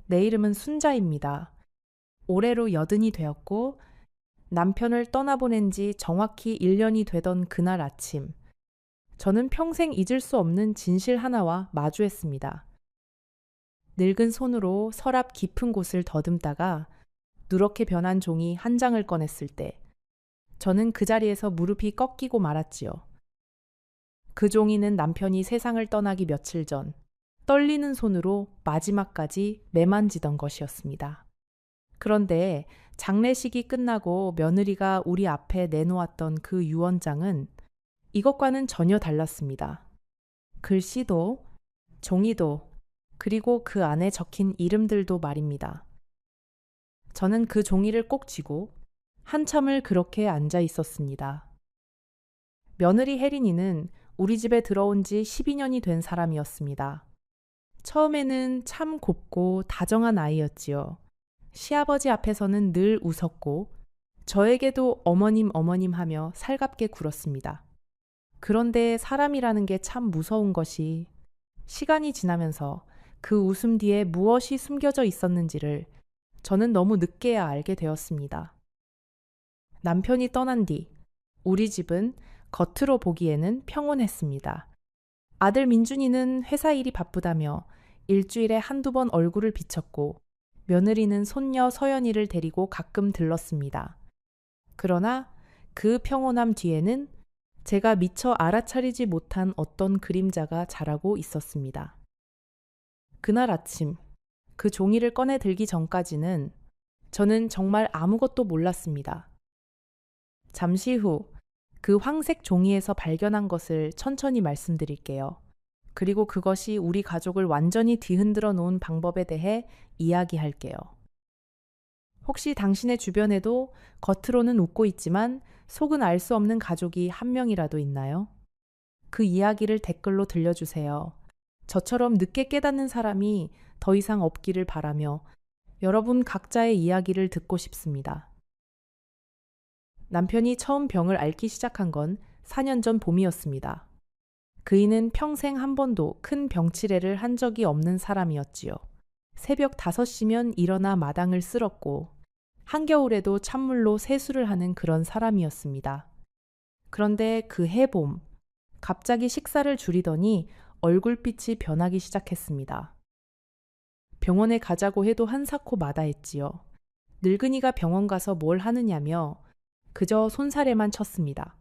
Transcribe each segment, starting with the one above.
내 이름은 순자입니다. 올해로 80이 되었고 남편을 떠나보낸 지 정확히 1년이 되던 그날 아침, 저는 평생 잊을 수 없는 진실 하나와 마주했습니다. 늙은 손으로 서랍 깊은 곳을 더듬다가 누렇게 변한 종이 한 장을 꺼냈을 때 저는 그 자리에서 무릎이 꺾이고 말았지요. 그 종이는 남편이 세상을 떠나기 며칠 전 떨리는 손으로 마지막까지 매만지던 것이었습니다. 그런데 장례식이 끝나고 며느리가 우리 앞에 내놓았던 그 유언장은 이것과는 전혀 달랐습니다. 글씨도, 종이도, 그리고 그 안에 적힌 이름들도 말입니다. 저는 그 종이를 꼭 쥐고 한참을 그렇게 앉아 있었습니다. 며느리 혜린이는 우리 집에 들어온 지 12년이 된 사람이었습니다. 처음에는 참 곱고 다정한 아이였지요. 시아버지 앞에서는 늘 웃었고 저에게도 어머님 어머님 하며 살갑게 굴었습니다. 그런데 사람이라는 게 참 무서운 것이 시간이 지나면서 그 웃음 뒤에 무엇이 숨겨져 있었는지를 저는 너무 늦게야 알게 되었습니다. 남편이 떠난 뒤 우리 집은 겉으로 보기에는 평온했습니다. 아들 민준이는 회사 일이 바쁘다며 일주일에 한두 번 얼굴을 비쳤고 며느리는 손녀 서연이를 데리고 가끔 들렀습니다. 그러나 그 평온함 뒤에는 제가 미처 알아차리지 못한 어떤 그림자가 자라고 있었습니다. 그날 아침, 그 종이를 꺼내 들기 전까지는 저는 정말 아무것도 몰랐습니다. 잠시 후 그 황색 종이에서 발견한 것을 천천히 말씀드릴게요. 그리고 그것이 우리 가족을 완전히 뒤흔들어 놓은 방법에 대해 이야기할게요. 혹시 당신의 주변에도 겉으로는 웃고 있지만 속은 알 수 없는 가족이 한 명이라도 있나요? 그 이야기를 댓글로 들려주세요. 저처럼 늦게 깨닫는 사람이 더 이상 없기를 바라며 여러분 각자의 이야기를 듣고 싶습니다. 남편이 처음 병을 앓기 시작한 건 4년 전 봄이었습니다. 그이는 평생 한 번도 큰 병치레를 한 적이 없는 사람이었지요. 새벽 5시면 일어나 마당을 쓸었고 한겨울에도 찬물로 세수를 하는 그런 사람이었습니다. 그런데 그 해봄, 갑자기 식사를 줄이더니 얼굴빛이 변하기 시작했습니다. 병원에 가자고 해도 한사코 마다했지요. 늙은이가 병원 가서 뭘 하느냐며 그저 손사래만 쳤습니다.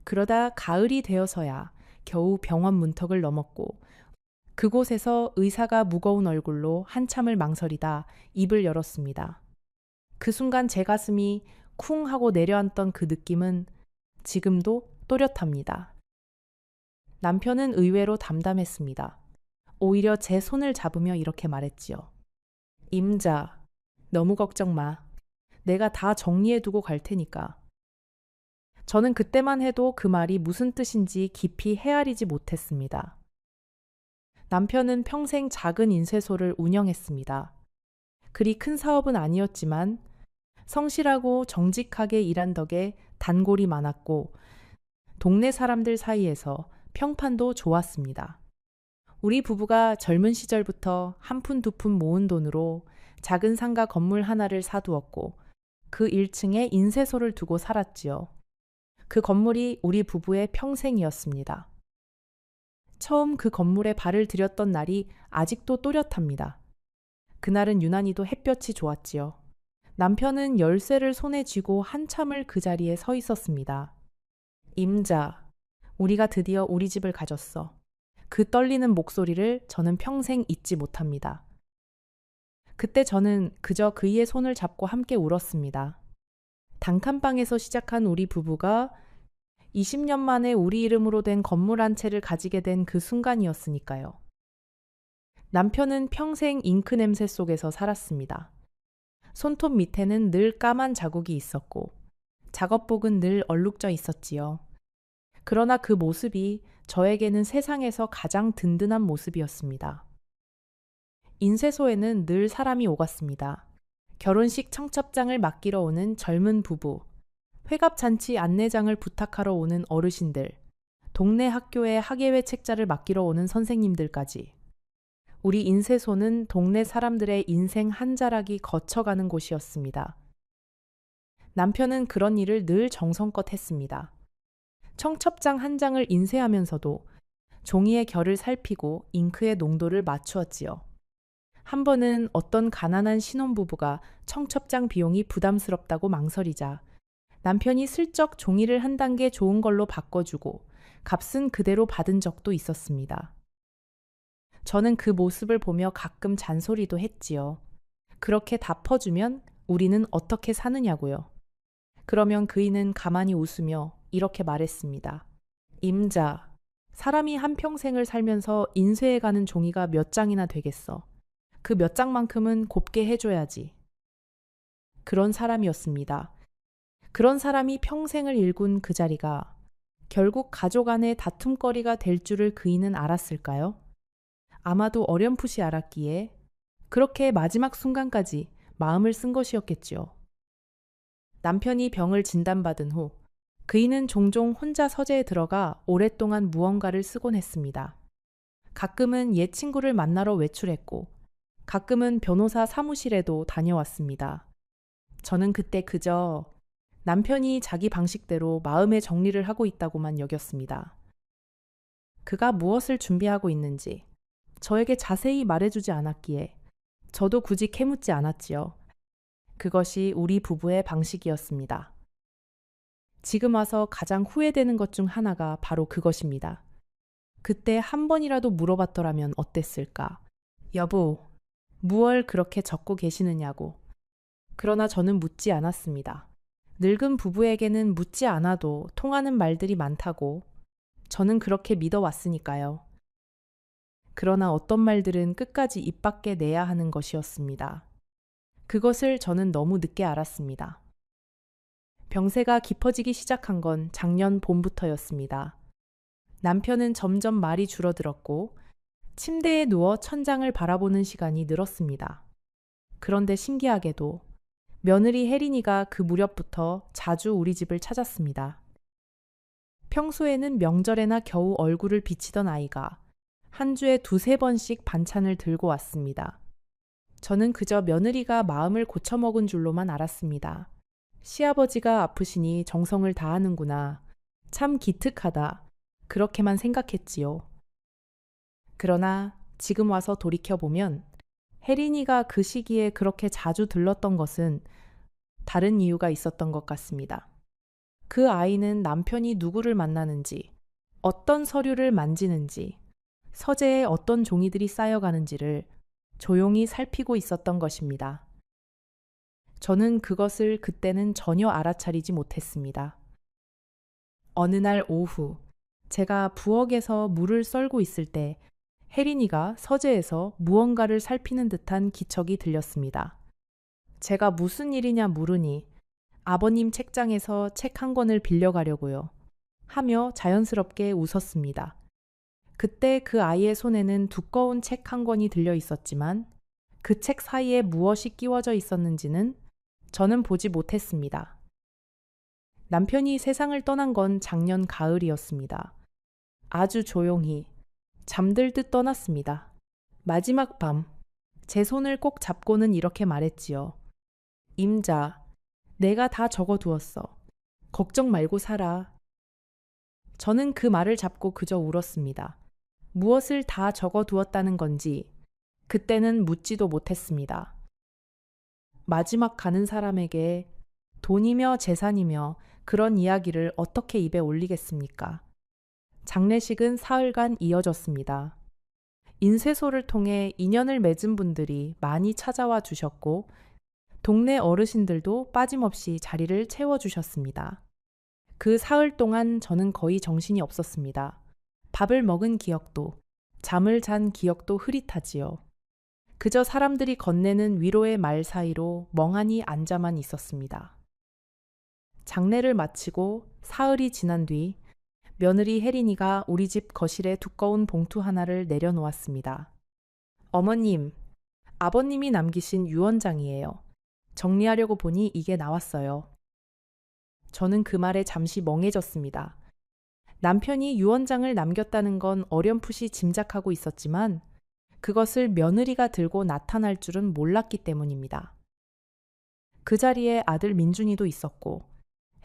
그러다 가을이 되어서야 겨우 병원 문턱을 넘었고 그곳에서 의사가 무거운 얼굴로 한참을 망설이다 입을 열었습니다. 그 순간 제 가슴이 쿵 하고 내려앉던 그 느낌은 지금도 또렷합니다. 남편은 의외로 담담했습니다. 오히려 제 손을 잡으며 이렇게 말했지요. 임자, 너무 걱정 마. 내가 다 정리해두고 갈 테니까. 저는 그때만 해도 그 말이 무슨 뜻인지 깊이 헤아리지 못했습니다. 남편은 평생 작은 인쇄소를 운영했습니다. 그리 큰 사업은 아니었지만 성실하고 정직하게 일한 덕에 단골이 많았고 동네 사람들 사이에서 평판도 좋았습니다. 우리 부부가 젊은 시절부터 한 푼 두 푼 모은 돈으로 작은 상가 건물 하나를 사두었고 그 1층에 인쇄소를 두고 살았지요. 그 건물이 우리 부부의 평생이었습니다. 처음 그 건물에 발을 들였던 날이 아직도 또렷합니다. 그날은 유난히도 햇볕이 좋았지요. 남편은 열쇠를 손에 쥐고 한참을 그 자리에 서 있었습니다. 임자, 우리가 드디어 우리 집을 가졌어. 그 떨리는 목소리를 저는 평생 잊지 못합니다. 그때 저는 그저 그이의 손을 잡고 함께 울었습니다. 단칸방에서 시작한 우리 부부가 20년 만에 우리 이름으로 된 건물 한 채를 가지게 된 그 순간이었으니까요. 남편은 평생 잉크 냄새 속에서 살았습니다. 손톱 밑에는 늘 까만 자국이 있었고 작업복은 늘 얼룩져 있었지요. 그러나 그 모습이 저에게는 세상에서 가장 든든한 모습이었습니다. 인쇄소에는 늘 사람이 오갔습니다. 결혼식 청첩장을 맡기러 오는 젊은 부부, 회갑잔치 안내장을 부탁하러 오는 어르신들, 동네 학교의 학예회 책자를 맡기러 오는 선생님들까지. 우리 인쇄소는 동네 사람들의 인생 한 자락이 거쳐가는 곳이었습니다. 남편은 그런 일을 늘 정성껏 했습니다. 청첩장 한 장을 인쇄하면서도 종이의 결을 살피고 잉크의 농도를 맞추었지요. 한 번은 어떤 가난한 신혼부부가 청첩장 비용이 부담스럽다고 망설이자 남편이 슬쩍 종이를 한 단계 좋은 걸로 바꿔주고 값은 그대로 받은 적도 있었습니다. 저는 그 모습을 보며 가끔 잔소리도 했지요. 그렇게 다 퍼주면 우리는 어떻게 사느냐고요. 그러면 그이는 가만히 웃으며 이렇게 말했습니다. 임자, 사람이 한평생을 살면서 인쇄해가는 종이가 몇 장이나 되겠어. 그 몇 장만큼은 곱게 해줘야지. 그런 사람이었습니다. 그런 사람이 평생을 일군 그 자리가 결국 가족 안의 다툼거리가 될 줄을 그이는 알았을까요? 아마도 어렴풋이 알았기에 그렇게 마지막 순간까지 마음을 쓴 것이었겠지요. 남편이 병을 진단받은 후 그이는 종종 혼자 서재에 들어가 오랫동안 무언가를 쓰곤 했습니다. 가끔은 옛 친구를 만나러 외출했고 가끔은 변호사 사무실에도 다녀왔습니다. 저는 그때 그저 남편이 자기 방식대로 마음의 정리를 하고 있다고만 여겼습니다. 그가 무엇을 준비하고 있는지 저에게 자세히 말해주지 않았기에 저도 굳이 캐묻지 않았지요. 그것이 우리 부부의 방식이었습니다. 지금 와서 가장 후회되는 것 중 하나가 바로 그것입니다. 그때 한 번이라도 물어봤더라면 어땠을까? 여보, 무얼 그렇게 적고 계시느냐고. 그러나 저는 묻지 않았습니다. 늙은 부부에게는 묻지 않아도 통하는 말들이 많다고 저는 그렇게 믿어왔으니까요. 그러나 어떤 말들은 끝까지 입 밖에 내야 하는 것이었습니다. 그것을 저는 너무 늦게 알았습니다. 병세가 깊어지기 시작한 건 작년 봄부터였습니다. 남편은 점점 말이 줄어들었고 침대에 누워 천장을 바라보는 시간이 늘었습니다. 그런데 신기하게도 며느리 혜린이가 그 무렵부터 자주 우리 집을 찾았습니다. 평소에는 명절에나 겨우 얼굴을 비치던 아이가 한 주에 두세 번씩 반찬을 들고 왔습니다. 저는 그저 며느리가 마음을 고쳐먹은 줄로만 알았습니다. 시아버지가 아프시니 정성을 다하는구나. 참 기특하다. 그렇게만 생각했지요. 그러나 지금 와서 돌이켜보면 혜린이가 그 시기에 그렇게 자주 들렀던 것은 다른 이유가 있었던 것 같습니다. 그 아이는 남편이 누구를 만나는지, 어떤 서류를 만지는지, 서재에 어떤 종이들이 쌓여가는지를 조용히 살피고 있었던 것입니다. 저는 그것을 그때는 전혀 알아차리지 못했습니다. 어느 날 오후, 제가 부엌에서 물을 썰고 있을 때 혜린이가 서재에서 무언가를 살피는 듯한 기척이 들렸습니다. 제가 무슨 일이냐 물으니 아버님 책장에서 책 한 권을 빌려가려고요. 하며 자연스럽게 웃었습니다. 그때 그 아이의 손에는 두꺼운 책 한 권이 들려 있었지만 그 책 사이에 무엇이 끼워져 있었는지는 저는 보지 못했습니다. 남편이 세상을 떠난 건 작년 가을이었습니다. 아주 조용히 잠들 듯 떠났습니다. 마지막 밤, 제 손을 꼭 잡고는 이렇게 말했지요. 임자, 내가 다 적어두었어. 걱정 말고 살아. 저는 그 말을 잡고 그저 울었습니다. 무엇을 다 적어두었다는 건지 그때는 묻지도 못했습니다. 마지막 가는 사람에게 돈이며 재산이며 그런 이야기를 어떻게 입에 올리겠습니까? 장례식은 사흘간 이어졌습니다. 인쇄소를 통해 인연을 맺은 분들이 많이 찾아와 주셨고 동네 어르신들도 빠짐없이 자리를 채워주셨습니다. 그 사흘 동안 저는 거의 정신이 없었습니다. 밥을 먹은 기억도, 잠을 잔 기억도 흐릿하지요. 그저 사람들이 건네는 위로의 말 사이로 멍하니 앉아만 있었습니다. 장례를 마치고 사흘이 지난 뒤 며느리 혜린이가 우리 집 거실에 두꺼운 봉투 하나를 내려놓았습니다. 어머님, 아버님이 남기신 유언장이에요. 정리하려고 보니 이게 나왔어요. 저는 그 말에 잠시 멍해졌습니다. 남편이 유언장을 남겼다는 건 어렴풋이 짐작하고 있었지만 그것을 며느리가 들고 나타날 줄은 몰랐기 때문입니다. 그 자리에 아들 민준이도 있었고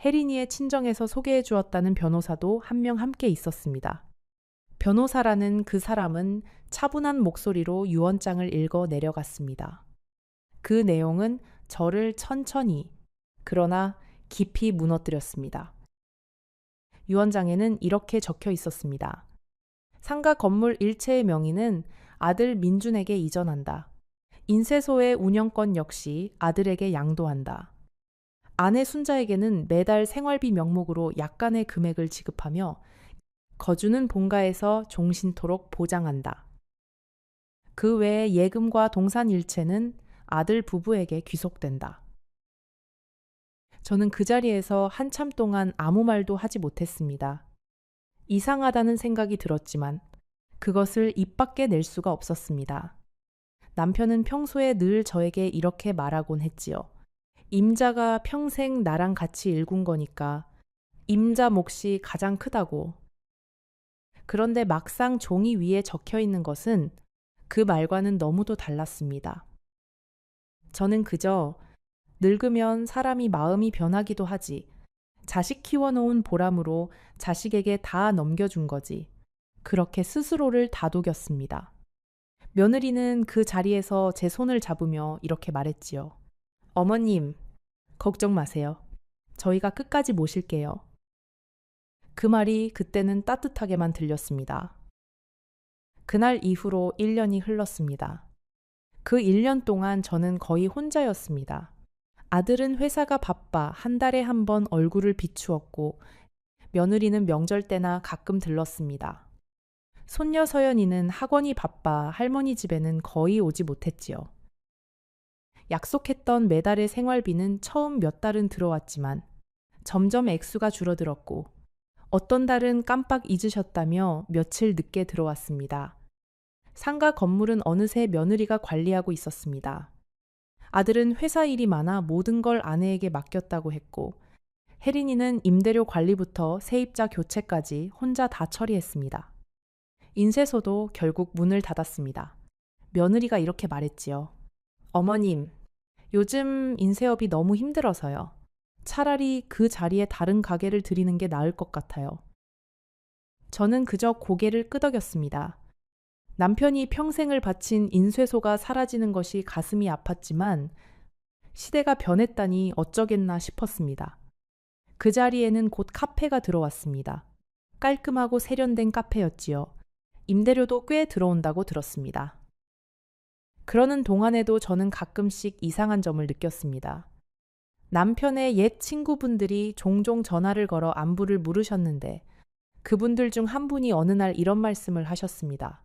혜린이의 친정에서 소개해 주었다는 변호사도 한 명 함께 있었습니다. 변호사라는 그 사람은 차분한 목소리로 유언장을 읽어 내려갔습니다. 그 내용은 저를 천천히, 그러나 깊이 무너뜨렸습니다. 유언장에는 이렇게 적혀 있었습니다. 상가 건물 일체의 명의는 아들 민준에게 이전한다. 인쇄소의 운영권 역시 아들에게 양도한다. 아내 순자에게는 매달 생활비 명목으로 약간의 금액을 지급하며 거주는 본가에서 종신토록 보장한다. 그 외에 예금과 동산 일체는 아들 부부에게 귀속된다. 저는 그 자리에서 한참 동안 아무 말도 하지 못했습니다. 이상하다는 생각이 들었지만 그것을 입 밖에 낼 수가 없었습니다. 남편은 평소에 늘 저에게 이렇게 말하곤 했지요. 임자가 평생 나랑 같이 일군 거니까 임자 몫이 가장 크다고. 그런데 막상 종이 위에 적혀 있는 것은 그 말과는 너무도 달랐습니다. 저는 그저 늙으면 사람이 마음이 변하기도 하지. 자식 키워놓은 보람으로 자식에게 다 넘겨준 거지. 그렇게 스스로를 다독였습니다. 며느리는 그 자리에서 제 손을 잡으며 이렇게 말했지요. 어머님, 걱정 마세요. 저희가 끝까지 모실게요. 그 말이 그때는 따뜻하게만 들렸습니다. 그날 이후로 1년이 흘렀습니다. 그 1년 동안 저는 거의 혼자였습니다. 아들은 회사가 바빠 한 달에 한 번 얼굴을 비추었고 며느리는 명절 때나 가끔 들렀습니다. 손녀 서연이는 학원이 바빠 할머니 집에는 거의 오지 못했지요. 약속했던 매달의 생활비는 처음 몇 달은 들어왔지만 점점 액수가 줄어들었고 어떤 달은 깜빡 잊으셨다며 며칠 늦게 들어왔습니다. 상가 건물은 어느새 며느리가 관리하고 있었습니다. 아들은 회사 일이 많아 모든 걸 아내에게 맡겼다고 했고 혜린이는 임대료 관리부터 세입자 교체까지 혼자 다 처리했습니다. 인쇄소도 결국 문을 닫았습니다. 며느리가 이렇게 말했지요. 어머님, 요즘 인쇄업이 너무 힘들어서요. 차라리 그 자리에 다른 가게를 들이는 게 나을 것 같아요. 저는 그저 고개를 끄덕였습니다. 남편이 평생을 바친 인쇄소가 사라지는 것이 가슴이 아팠지만 시대가 변했다니 어쩌겠나 싶었습니다. 그 자리에는 곧 카페가 들어왔습니다. 깔끔하고 세련된 카페였지요. 임대료도 꽤 들어온다고 들었습니다. 그러는 동안에도 저는 가끔씩 이상한 점을 느꼈습니다. 남편의 옛 친구분들이 종종 전화를 걸어 안부를 물으셨는데 그분들 중 한 분이 어느 날 이런 말씀을 하셨습니다.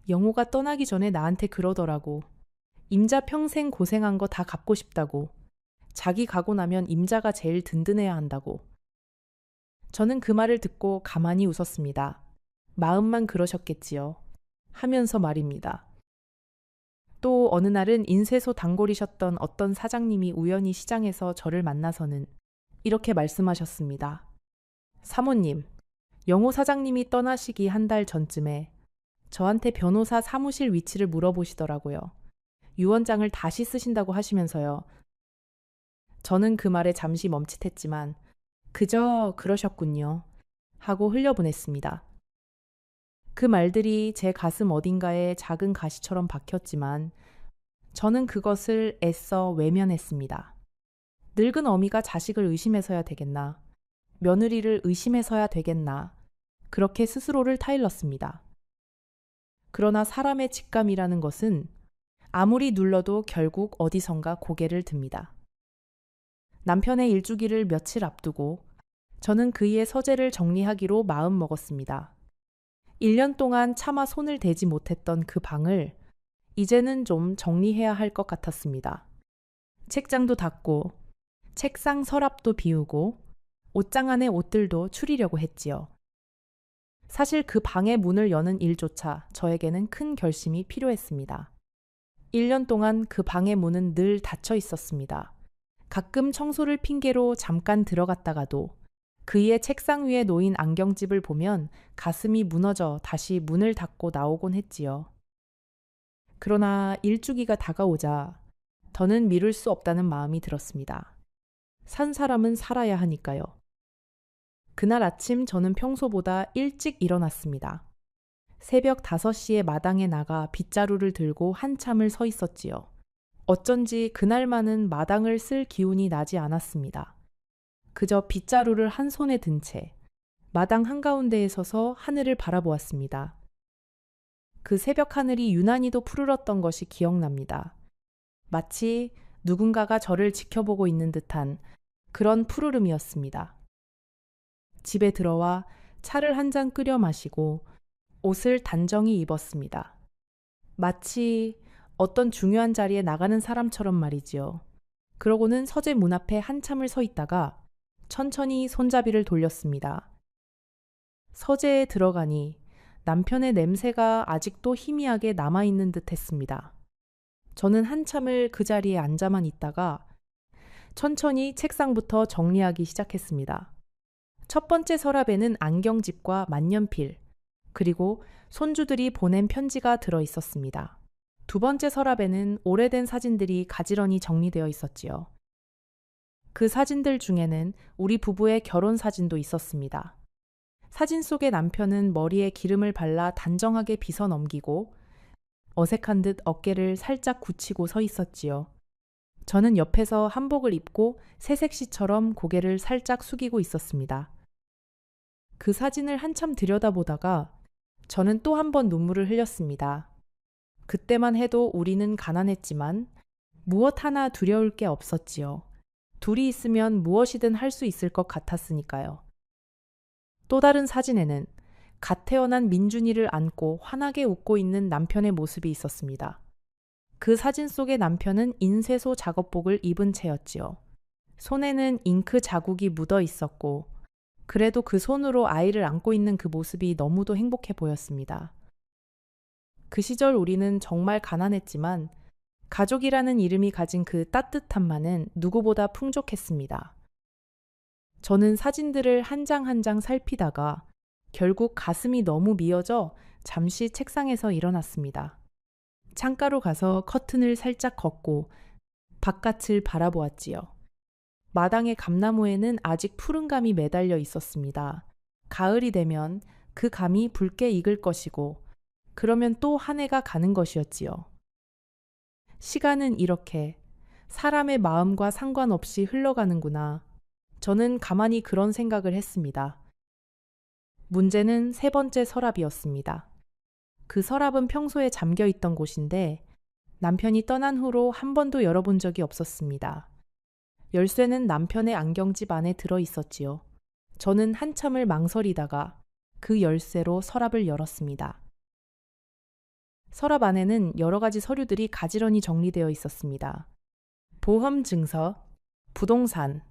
영호가 떠나기 전에 나한테 그러더라고. 임자 평생 고생한 거 다 갚고 싶다고. 자기 가고 나면 임자가 제일 든든해야 한다고. 저는 그 말을 듣고 가만히 웃었습니다. 마음만 그러셨겠지요. 하면서 말입니다. 또 어느 날은 인쇄소 단골이셨던 어떤 사장님이 우연히 시장에서 저를 만나서는 이렇게 말씀하셨습니다. 사모님, 영호 사장님이 떠나시기 한 달 전쯤에 저한테 변호사 사무실 위치를 물어보시더라고요. 유언장을 다시 쓰신다고 하시면서요. 저는 그 말에 잠시 멈칫했지만 그저 그러셨군요 하고 흘려보냈습니다. 그 말들이 제 가슴 어딘가에 작은 가시처럼 박혔지만 저는 그것을 애써 외면했습니다. 늙은 어미가 자식을 의심해서야 되겠나, 며느리를 의심해서야 되겠나, 그렇게 스스로를 타일렀습니다. 그러나 사람의 직감이라는 것은 아무리 눌러도 결국 어디선가 고개를 듭니다. 남편의 일주기를 며칠 앞두고 저는 그이의 서재를 정리하기로 마음먹었습니다. 1년 동안 차마 손을 대지 못했던 그 방을 이제는 좀 정리해야 할 것 같았습니다. 책장도 닫고 책상 서랍도 비우고 옷장 안의 옷들도 추리려고 했지요. 사실 그 방의 문을 여는 일조차 저에게는 큰 결심이 필요했습니다. 1년 동안 그 방의 문은 늘 닫혀 있었습니다. 가끔 청소를 핑계로 잠깐 들어갔다가도 그의 책상 위에 놓인 안경집을 보면 가슴이 무너져 다시 문을 닫고 나오곤 했지요. 그러나 일주기가 다가오자 더는 미룰 수 없다는 마음이 들었습니다. 산 사람은 살아야 하니까요. 그날 아침 저는 평소보다 일찍 일어났습니다. 새벽 5시에 마당에 나가 빗자루를 들고 한참을 서 있었지요. 어쩐지 그날만은 마당을 쓸 기운이 나지 않았습니다. 그저 빗자루를 한 손에 든 채 마당 한가운데에 서서 하늘을 바라보았습니다. 그 새벽 하늘이 유난히도 푸르렀던 것이 기억납니다. 마치 누군가가 저를 지켜보고 있는 듯한 그런 푸르름이었습니다. 집에 들어와 차를 한 잔 끓여 마시고 옷을 단정히 입었습니다. 마치 어떤 중요한 자리에 나가는 사람처럼 말이지요. 그러고는 서재 문 앞에 한참을 서 있다가 천천히 손잡이를 돌렸습니다. 서재에 들어가니 남편의 냄새가 아직도 희미하게 남아있는 듯 했습니다. 저는 한참을 그 자리에 앉아만 있다가 천천히 책상부터 정리하기 시작했습니다. 첫 번째 서랍에는 안경집과 만년필, 그리고 손주들이 보낸 편지가 들어 있었습니다. 두 번째 서랍에는 오래된 사진들이 가지런히 정리되어 있었지요. 그 사진들 중에는 우리 부부의 결혼 사진도 있었습니다. 사진 속의 남편은 머리에 기름을 발라 단정하게 빗어 넘기고 어색한 듯 어깨를 살짝 굳히고 서 있었지요. 저는 옆에서 한복을 입고 새색시처럼 고개를 살짝 숙이고 있었습니다. 그 사진을 한참 들여다보다가 저는 또 한 번 눈물을 흘렸습니다. 그때만 해도 우리는 가난했지만 무엇 하나 두려울 게 없었지요. 둘이 있으면 무엇이든 할 수 있을 것 같았으니까요. 또 다른 사진에는 갓 태어난 민준이를 안고 환하게 웃고 있는 남편의 모습이 있었습니다. 그 사진 속의 남편은 인쇄소 작업복을 입은 채였지요. 손에는 잉크 자국이 묻어 있었고 그래도 그 손으로 아이를 안고 있는 그 모습이 너무도 행복해 보였습니다. 그 시절 우리는 정말 가난했지만 가족이라는 이름이 가진 그 따뜻함만은 누구보다 풍족했습니다. 저는 사진들을 한 장 한 장 살피다가 결국 가슴이 너무 미어져 잠시 책상에서 일어났습니다. 창가로 가서 커튼을 살짝 걷고 바깥을 바라보았지요. 마당의 감나무에는 아직 푸른 감이 매달려 있었습니다. 가을이 되면 그 감이 붉게 익을 것이고 그러면 또 한 해가 가는 것이었지요. 시간은 이렇게 사람의 마음과 상관없이 흘러가는구나. 저는 가만히 그런 생각을 했습니다. 문제는 세 번째 서랍이었습니다. 그 서랍은 평소에 잠겨 있던 곳인데 남편이 떠난 후로 한 번도 열어본 적이 없었습니다. 열쇠는 남편의 안경집 안에 들어 있었지요. 저는 한참을 망설이다가 그 열쇠로 서랍을 열었습니다. 서랍 안에는 여러 가지 서류들이 가지런히 정리되어 있었습니다. 보험 증서, 부동산,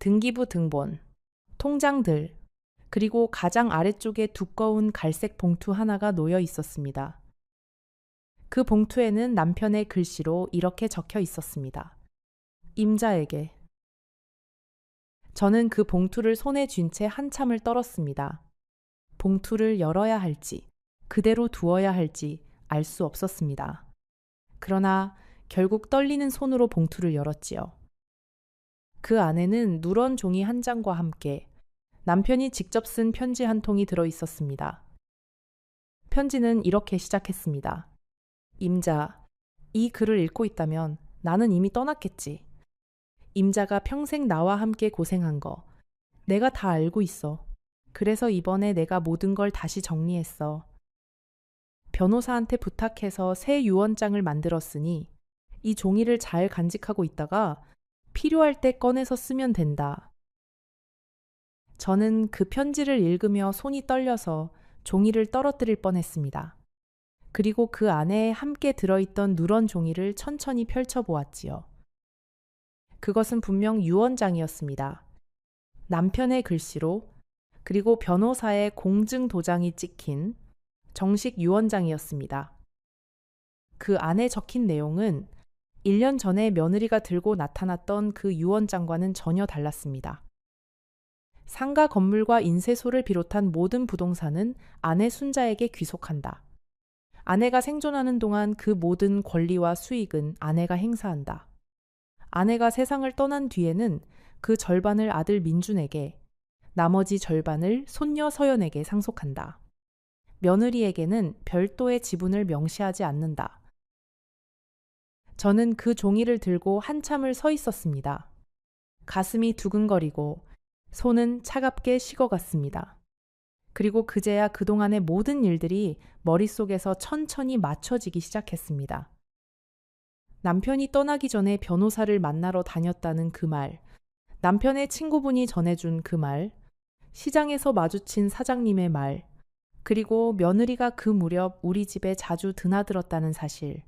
등기부 등본, 통장들, 그리고 가장 아래쪽에 두꺼운 갈색 봉투 하나가 놓여 있었습니다. 그 봉투에는 남편의 글씨로 이렇게 적혀 있었습니다. 임자에게. 저는 그 봉투를 손에 쥔 채 한참을 떨었습니다. 봉투를 열어야 할지, 그대로 두어야 할지 알 수 없었습니다. 그러나 결국 떨리는 손으로 봉투를 열었지요. 그 안에는 누런 종이 한 장과 함께 남편이 직접 쓴 편지 한 통이 들어 있었습니다. 편지는 이렇게 시작했습니다. 임자, 이 글을 읽고 있다면 나는 이미 떠났겠지. 임자가 평생 나와 함께 고생한 거 내가 다 알고 있어. 그래서 이번에 내가 모든 걸 다시 정리했어. 변호사한테 부탁해서 새 유언장을 만들었으니 이 종이를 잘 간직하고 있다가 필요할 때 꺼내서 쓰면 된다. 저는 그 편지를 읽으며 손이 떨려서 종이를 떨어뜨릴 뻔했습니다. 그리고 그 안에 함께 들어있던 누런 종이를 천천히 펼쳐보았지요. 그것은 분명 유언장이었습니다. 남편의 글씨로 그리고 변호사의 공증 도장이 찍힌 정식 유언장이었습니다. 그 안에 적힌 내용은 1년 전에 며느리가 들고 나타났던 그 유언장과는 전혀 달랐습니다. 상가 건물과 인쇄소를 비롯한 모든 부동산은 아내 순자에게 귀속한다. 아내가 생존하는 동안 그 모든 권리와 수익은 아내가 행사한다. 아내가 세상을 떠난 뒤에는 그 절반을 아들 민준에게, 나머지 절반을 손녀 서연에게 상속한다. 며느리에게는 별도의 지분을 명시하지 않는다. 저는 그 종이를 들고 한참을 서 있었습니다. 가슴이 두근거리고 손은 차갑게 식어갔습니다. 그리고 그제야 그동안의 모든 일들이 머릿속에서 천천히 맞춰지기 시작했습니다. 남편이 떠나기 전에 변호사를 만나러 다녔다는 그 말, 남편의 친구분이 전해준 그 말, 시장에서 마주친 사장님의 말, 그리고 며느리가 그 무렵 우리 집에 자주 드나들었다는 사실,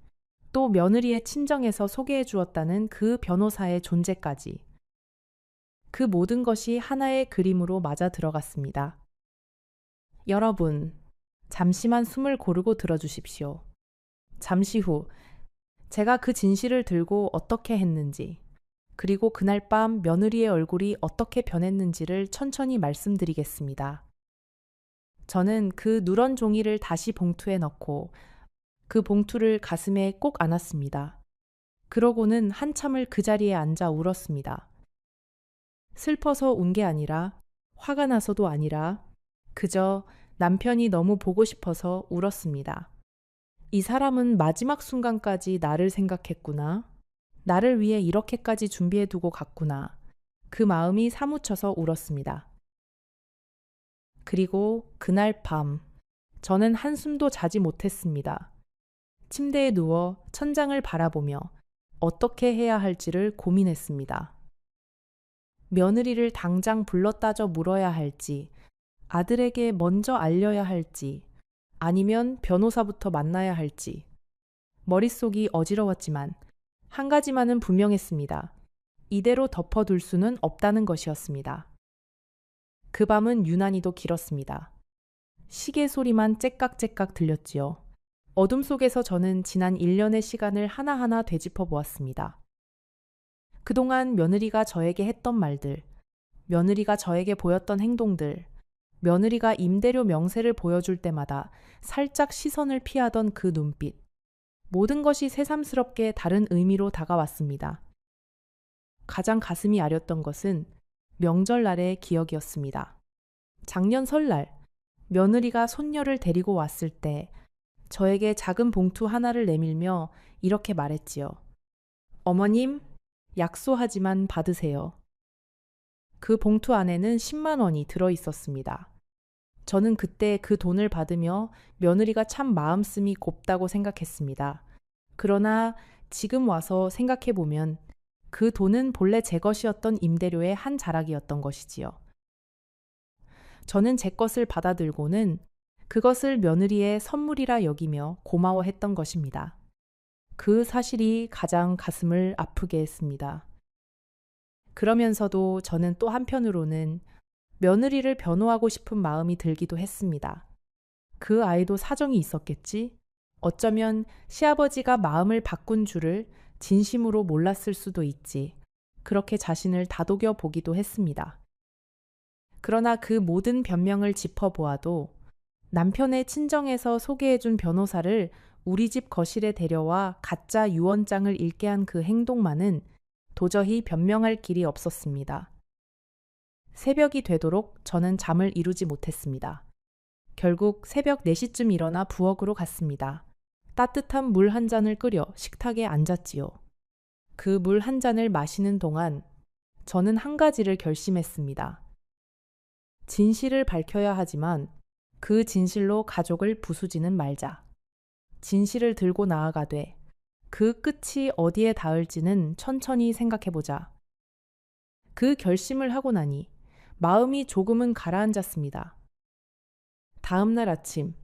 또 며느리의 친정에서 소개해 주었다는 그 변호사의 존재까지. 그 모든 것이 하나의 그림으로 맞아 들어갔습니다. 여러분, 잠시만 숨을 고르고 들어주십시오. 잠시 후 제가 그 진실을 들고 어떻게 했는지, 그리고 그날 밤 며느리의 얼굴이 어떻게 변했는지를 천천히 말씀드리겠습니다. 저는 그 누런 종이를 다시 봉투에 넣고 그 봉투를 가슴에 꼭 안았습니다. 그러고는 한참을 그 자리에 앉아 울었습니다. 슬퍼서 운 게 아니라, 화가 나서도 아니라, 그저 남편이 너무 보고 싶어서 울었습니다. 이 사람은 마지막 순간까지 나를 생각했구나. 나를 위해 이렇게까지 준비해두고 갔구나. 그 마음이 사무쳐서 울었습니다. 그리고 그날 밤, 저는 한숨도 자지 못했습니다. 침대에 누워 천장을 바라보며 어떻게 해야 할지를 고민했습니다. 며느리를 당장 불러 따져 물어야 할지, 아들에게 먼저 알려야 할지, 아니면 변호사부터 만나야 할지. 머릿속이 어지러웠지만 한 가지만은 분명했습니다. 이대로 덮어둘 수는 없다는 것이었습니다. 그 밤은 유난히도 길었습니다. 시계 소리만 째깍째깍 들렸지요. 어둠 속에서 저는 지난 1년의 시간을 하나하나 되짚어 보았습니다. 그동안 며느리가 저에게 했던 말들, 며느리가 저에게 보였던 행동들, 며느리가 임대료 명세를 보여줄 때마다 살짝 시선을 피하던 그 눈빛, 모든 것이 새삼스럽게 다른 의미로 다가왔습니다. 가장 가슴이 아렸던 것은 명절날의 기억이었습니다. 작년 설날, 며느리가 손녀를 데리고 왔을 때 저에게 작은 봉투 하나를 내밀며 이렇게 말했지요. 어머님, 약소하지만 받으세요. 그 봉투 안에는 10만 원이 들어 있었습니다. 저는 그때 그 돈을 받으며 며느리가 참 마음씀이 곱다고 생각했습니다. 그러나 지금 와서 생각해보면 그 돈은 본래 제 것이었던 임대료의 한 자락이었던 것이지요. 저는 제 것을 받아들고는 그것을 며느리의 선물이라 여기며 고마워했던 것입니다. 그 사실이 가장 가슴을 아프게 했습니다. 그러면서도 저는 또 한편으로는 며느리를 변호하고 싶은 마음이 들기도 했습니다. 그 아이도 사정이 있었겠지? 어쩌면 시아버지가 마음을 바꾼 줄을 진심으로 몰랐을 수도 있지. 그렇게 자신을 다독여 보기도 했습니다. 그러나 그 모든 변명을 짚어보아도 남편의 친정에서 소개해준 변호사를 우리 집 거실에 데려와 가짜 유언장을 읽게 한 그 행동만은 도저히 변명할 길이 없었습니다. 새벽이 되도록 저는 잠을 이루지 못했습니다. 결국 새벽 4시쯤 일어나 부엌으로 갔습니다. 따뜻한 물 한 잔을 끓여 식탁에 앉았지요. 그 물 한 잔을 마시는 동안 저는 한 가지를 결심했습니다. 진실을 밝혀야 하지만 그 진실로 가족을 부수지는 말자. 진실을 들고 나아가되 그 끝이 어디에 닿을지는 천천히 생각해보자. 그 결심을 하고 나니 마음이 조금은 가라앉았습니다. 다음 날 아침,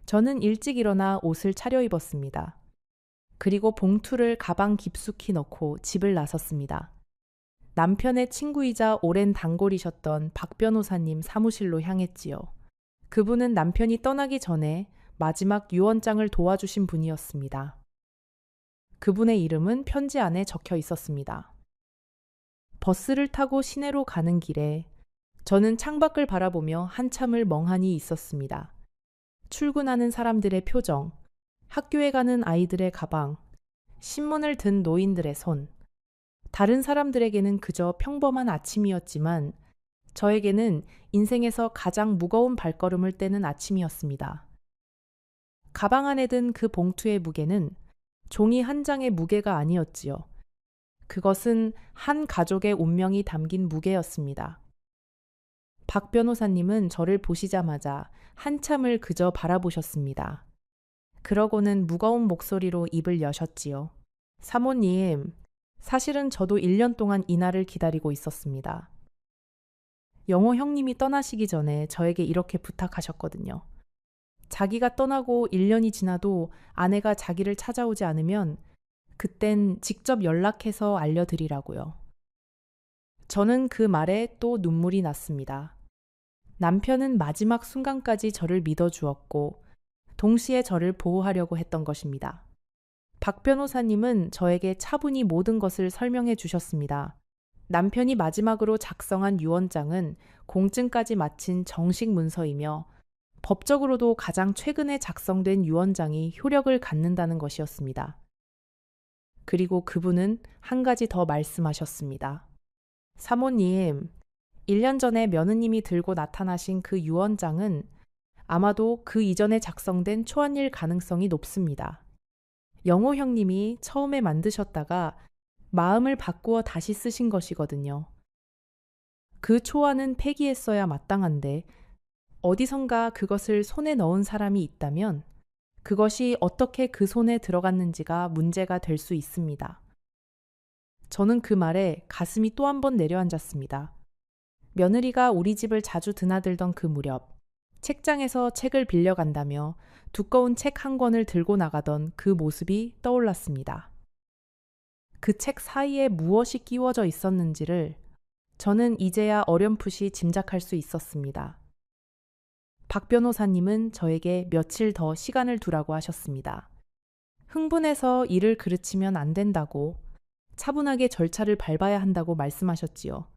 저는 일찍 일어나 옷을 차려입었습니다. 그리고 봉투를 가방 깊숙이 넣고 집을 나섰습니다. 남편의 친구이자 오랜 단골이셨던 박 변호사님 사무실로 향했지요. 그분은 남편이 떠나기 전에 마지막 유언장을 도와주신 분이었습니다. 그분의 이름은 편지 안에 적혀 있었습니다. 버스를 타고 시내로 가는 길에 저는 창밖을 바라보며 한참을 멍하니 있었습니다. 출근하는 사람들의 표정, 학교에 가는 아이들의 가방, 신문을 든 노인들의 손. 다른 사람들에게는 그저 평범한 아침이었지만 저에게는 인생에서 가장 무거운 발걸음을 떼는 아침이었습니다. 가방 안에 든 그 봉투의 무게는 종이 한 장의 무게가 아니었지요. 그것은 한 가족의 운명이 담긴 무게였습니다. 박 변호사님은 저를 보시자마자 한참을 그저 바라보셨습니다. 그러고는 무거운 목소리로 입을 여셨지요. 사모님, 사실은 저도 1년 동안 이날을 기다리고 있었습니다. 영호 형님이 떠나시기 전에 저에게 이렇게 부탁하셨거든요. 자기가 떠나고 1년이 지나도 아내가 자기를 찾아오지 않으면 그땐 직접 연락해서 알려드리라고요. 저는 그 말에 또 눈물이 났습니다. 남편은 마지막 순간까지 저를 믿어주었고 동시에 저를 보호하려고 했던 것입니다. 박 변호사님은 저에게 차분히 모든 것을 설명해 주셨습니다. 남편이 마지막으로 작성한 유언장은 공증까지 마친 정식 문서이며 법적으로도 가장 최근에 작성된 유언장이 효력을 갖는다는 것이었습니다. 그리고 그분은 한 가지 더 말씀하셨습니다. 사모님, 1년 전에 며느님이 들고 나타나신 그 유언장은 아마도 그 이전에 작성된 초안일 가능성이 높습니다. 영호 형님이 처음에 만드셨다가 마음을 바꾸어 다시 쓰신 것이거든요. 그 초안은 폐기했어야 마땅한데 어디선가 그것을 손에 넣은 사람이 있다면 그것이 어떻게 그 손에 들어갔는지가 문제가 될 수 있습니다. 저는 그 말에 가슴이 또 한 번 내려앉았습니다. 며느리가 우리 집을 자주 드나들던 그 무렵, 책장에서 책을 빌려간다며 두꺼운 책 한 권을 들고 나가던 그 모습이 떠올랐습니다. 그 책 사이에 무엇이 끼워져 있었는지를 저는 이제야 어렴풋이 짐작할 수 있었습니다. 박 변호사님은 저에게 며칠 더 시간을 두라고 하셨습니다. 흥분해서 일을 그르치면 안 된다고, 차분하게 절차를 밟아야 한다고 말씀하셨지요.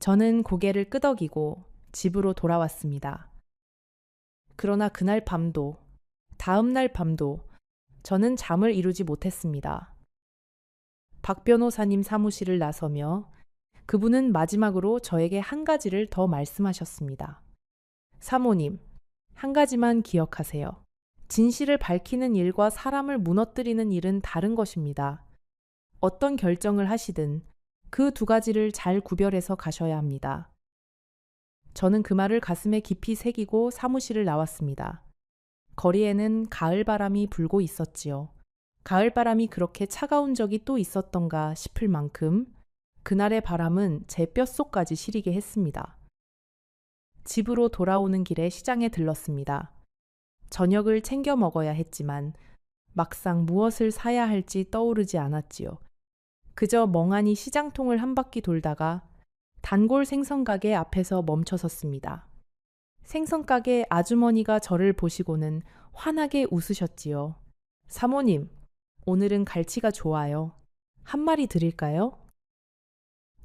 저는 고개를 끄덕이고 집으로 돌아왔습니다. 그러나 그날 밤도, 다음 날 밤도 저는 잠을 이루지 못했습니다. 박 변호사님 사무실을 나서며 그분은 마지막으로 저에게 한 가지를 더 말씀하셨습니다. 사모님, 한 가지만 기억하세요. 진실을 밝히는 일과 사람을 무너뜨리는 일은 다른 것입니다. 어떤 결정을 하시든 그 두 가지를 잘 구별해서 가셔야 합니다. 저는 그 말을 가슴에 깊이 새기고 사무실을 나왔습니다. 거리에는 가을바람이 불고 있었지요. 가을바람이 그렇게 차가운 적이 또 있었던가 싶을 만큼 그날의 바람은 제 뼛속까지 시리게 했습니다. 집으로 돌아오는 길에 시장에 들렀습니다. 저녁을 챙겨 먹어야 했지만 막상 무엇을 사야 할지 떠오르지 않았지요. 그저 멍하니 시장통을 한 바퀴 돌다가 단골 생선가게 앞에서 멈춰섰습니다. 생선가게 아주머니가 저를 보시고는 환하게 웃으셨지요. 사모님, 오늘은 갈치가 좋아요. 한 마리 드릴까요?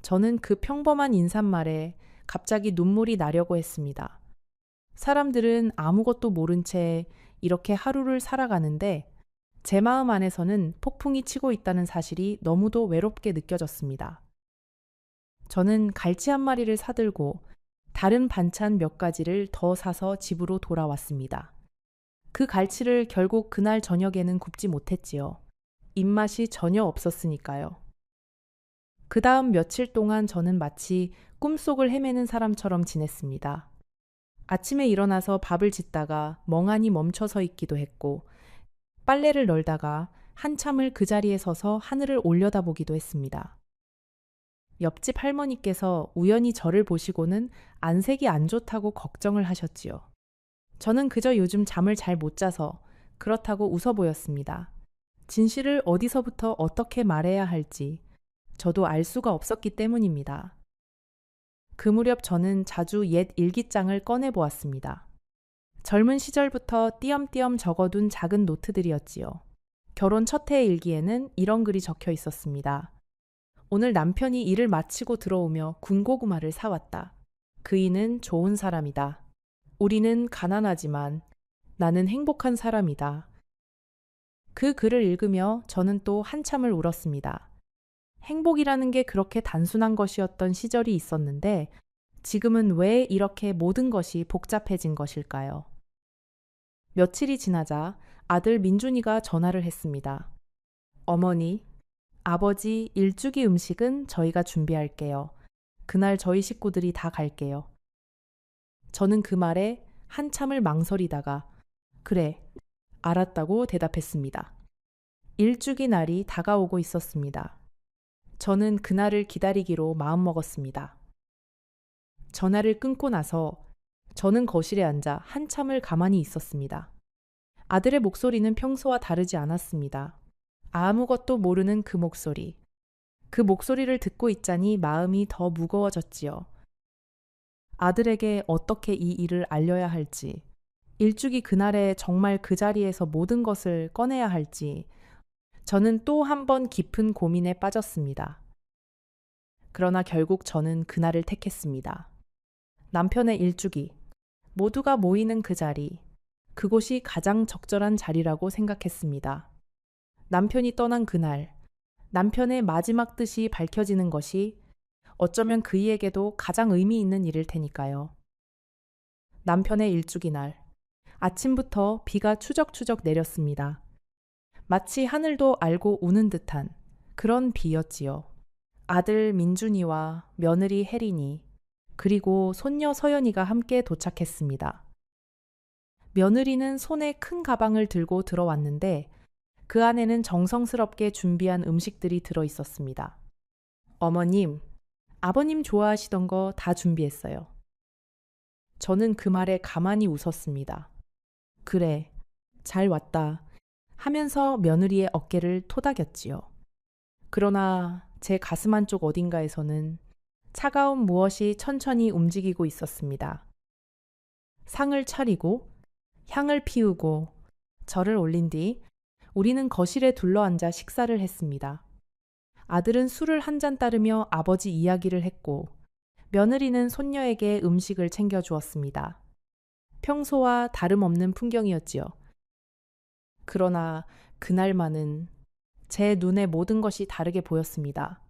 저는 그 평범한 인사말에 갑자기 눈물이 나려고 했습니다. 사람들은 아무것도 모른 채 이렇게 하루를 살아가는데 제 마음 안에서는 폭풍이 치고 있다는 사실이 너무도 외롭게 느껴졌습니다. 저는 갈치 한 마리를 사들고 다른 반찬 몇 가지를 더 사서 집으로 돌아왔습니다. 그 갈치를 결국 그날 저녁에는 굽지 못했지요. 입맛이 전혀 없었으니까요. 그 다음 며칠 동안 저는 마치 꿈속을 헤매는 사람처럼 지냈습니다. 아침에 일어나서 밥을 짓다가 멍하니 멈춰서 있기도 했고, 빨래를 널다가 한참을 그 자리에 서서 하늘을 올려다보기도 했습니다. 옆집 할머니께서 우연히 저를 보시고는 안색이 안 좋다고 걱정을 하셨지요. 저는 그저 요즘 잠을 잘 못 자서 그렇다고 웃어 보였습니다. 진실을 어디서부터 어떻게 말해야 할지 저도 알 수가 없었기 때문입니다. 그 무렵 저는 자주 옛 일기장을 꺼내 보았습니다. 젊은 시절부터 띄엄띄엄 적어둔 작은 노트들이었지요. 결혼 첫 해 일기에는 이런 글이 적혀 있었습니다. 오늘 남편이 일을 마치고 들어오며 군고구마를 사왔다. 그이는 좋은 사람이다. 우리는 가난하지만 나는 행복한 사람이다. 그 글을 읽으며 저는 또 한참을 울었습니다. 행복이라는 게 그렇게 단순한 것이었던 시절이 있었는데 지금은 왜 이렇게 모든 것이 복잡해진 것일까요? 며칠이 지나자 아들 민준이가 전화를 했습니다. 어머니, 아버지 일주기 음식은 저희가 준비할게요. 그날 저희 식구들이 다 갈게요. 저는 그 말에 한참을 망설이다가 그래, 알았다고 대답했습니다. 일주기 날이 다가오고 있었습니다. 저는 그날을 기다리기로 마음먹었습니다. 전화를 끊고 나서 저는 거실에 앉아 한참을 가만히 있었습니다. 아들의 목소리는 평소와 다르지 않았습니다. 아무것도 모르는 그 목소리. 그 목소리를 듣고 있자니 마음이 더 무거워졌지요. 아들에게 어떻게 이 일을 알려야 할지, 일주기 그날에 정말 그 자리에서 모든 것을 꺼내야 할지, 저는 또 한 번 깊은 고민에 빠졌습니다. 그러나 결국 저는 그날을 택했습니다. 남편의 일주기, 모두가 모이는 그 자리, 그곳이 가장 적절한 자리라고 생각했습니다. 남편이 떠난 그날, 남편의 마지막 뜻이 밝혀지는 것이 어쩌면 그이에게도 가장 의미 있는 일일 테니까요. 남편의 일주기 날, 아침부터 비가 추적추적 내렸습니다. 마치 하늘도 알고 우는 듯한 그런 비였지요. 아들 민준이와 며느리 혜린이, 그리고 손녀 서연이가 함께 도착했습니다. 며느리는 손에 큰 가방을 들고 들어왔는데 그 안에는 정성스럽게 준비한 음식들이 들어 있었습니다. 어머님, 아버님 좋아하시던 거 다 준비했어요. 저는 그 말에 가만히 웃었습니다. 그래, 잘 왔다 하면서 며느리의 어깨를 토닥였지요. 그러나 제 가슴 한쪽 어딘가에서는 차가운 무엇이 천천히 움직이고 있었습니다. 상을 차리고 향을 피우고 절을 올린 뒤 우리는 거실에 둘러앉아 식사를 했습니다. 아들은 술을 한 잔 따르며 아버지 이야기를 했고 며느리는 손녀에게 음식을 챙겨주었습니다. 평소와 다름없는 풍경이었지요. 그러나 그날만은 제 눈에 모든 것이 다르게 보였습니다.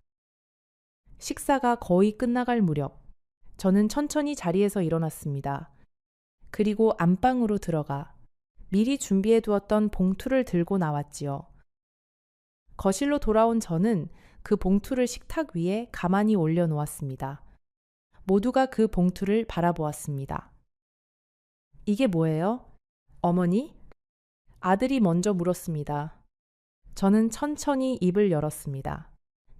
식사가 거의 끝나갈 무렵 저는 천천히 자리에서 일어났습니다. 그리고 안방으로 들어가 미리 준비해 두었던 봉투를 들고 나왔지요. 거실로 돌아온 저는 그 봉투를 식탁 위에 가만히 올려놓았습니다. 모두가 그 봉투를 바라보았습니다. 이게 뭐예요? 어머니? 아들이 먼저 물었습니다. 저는 천천히 입을 열었습니다.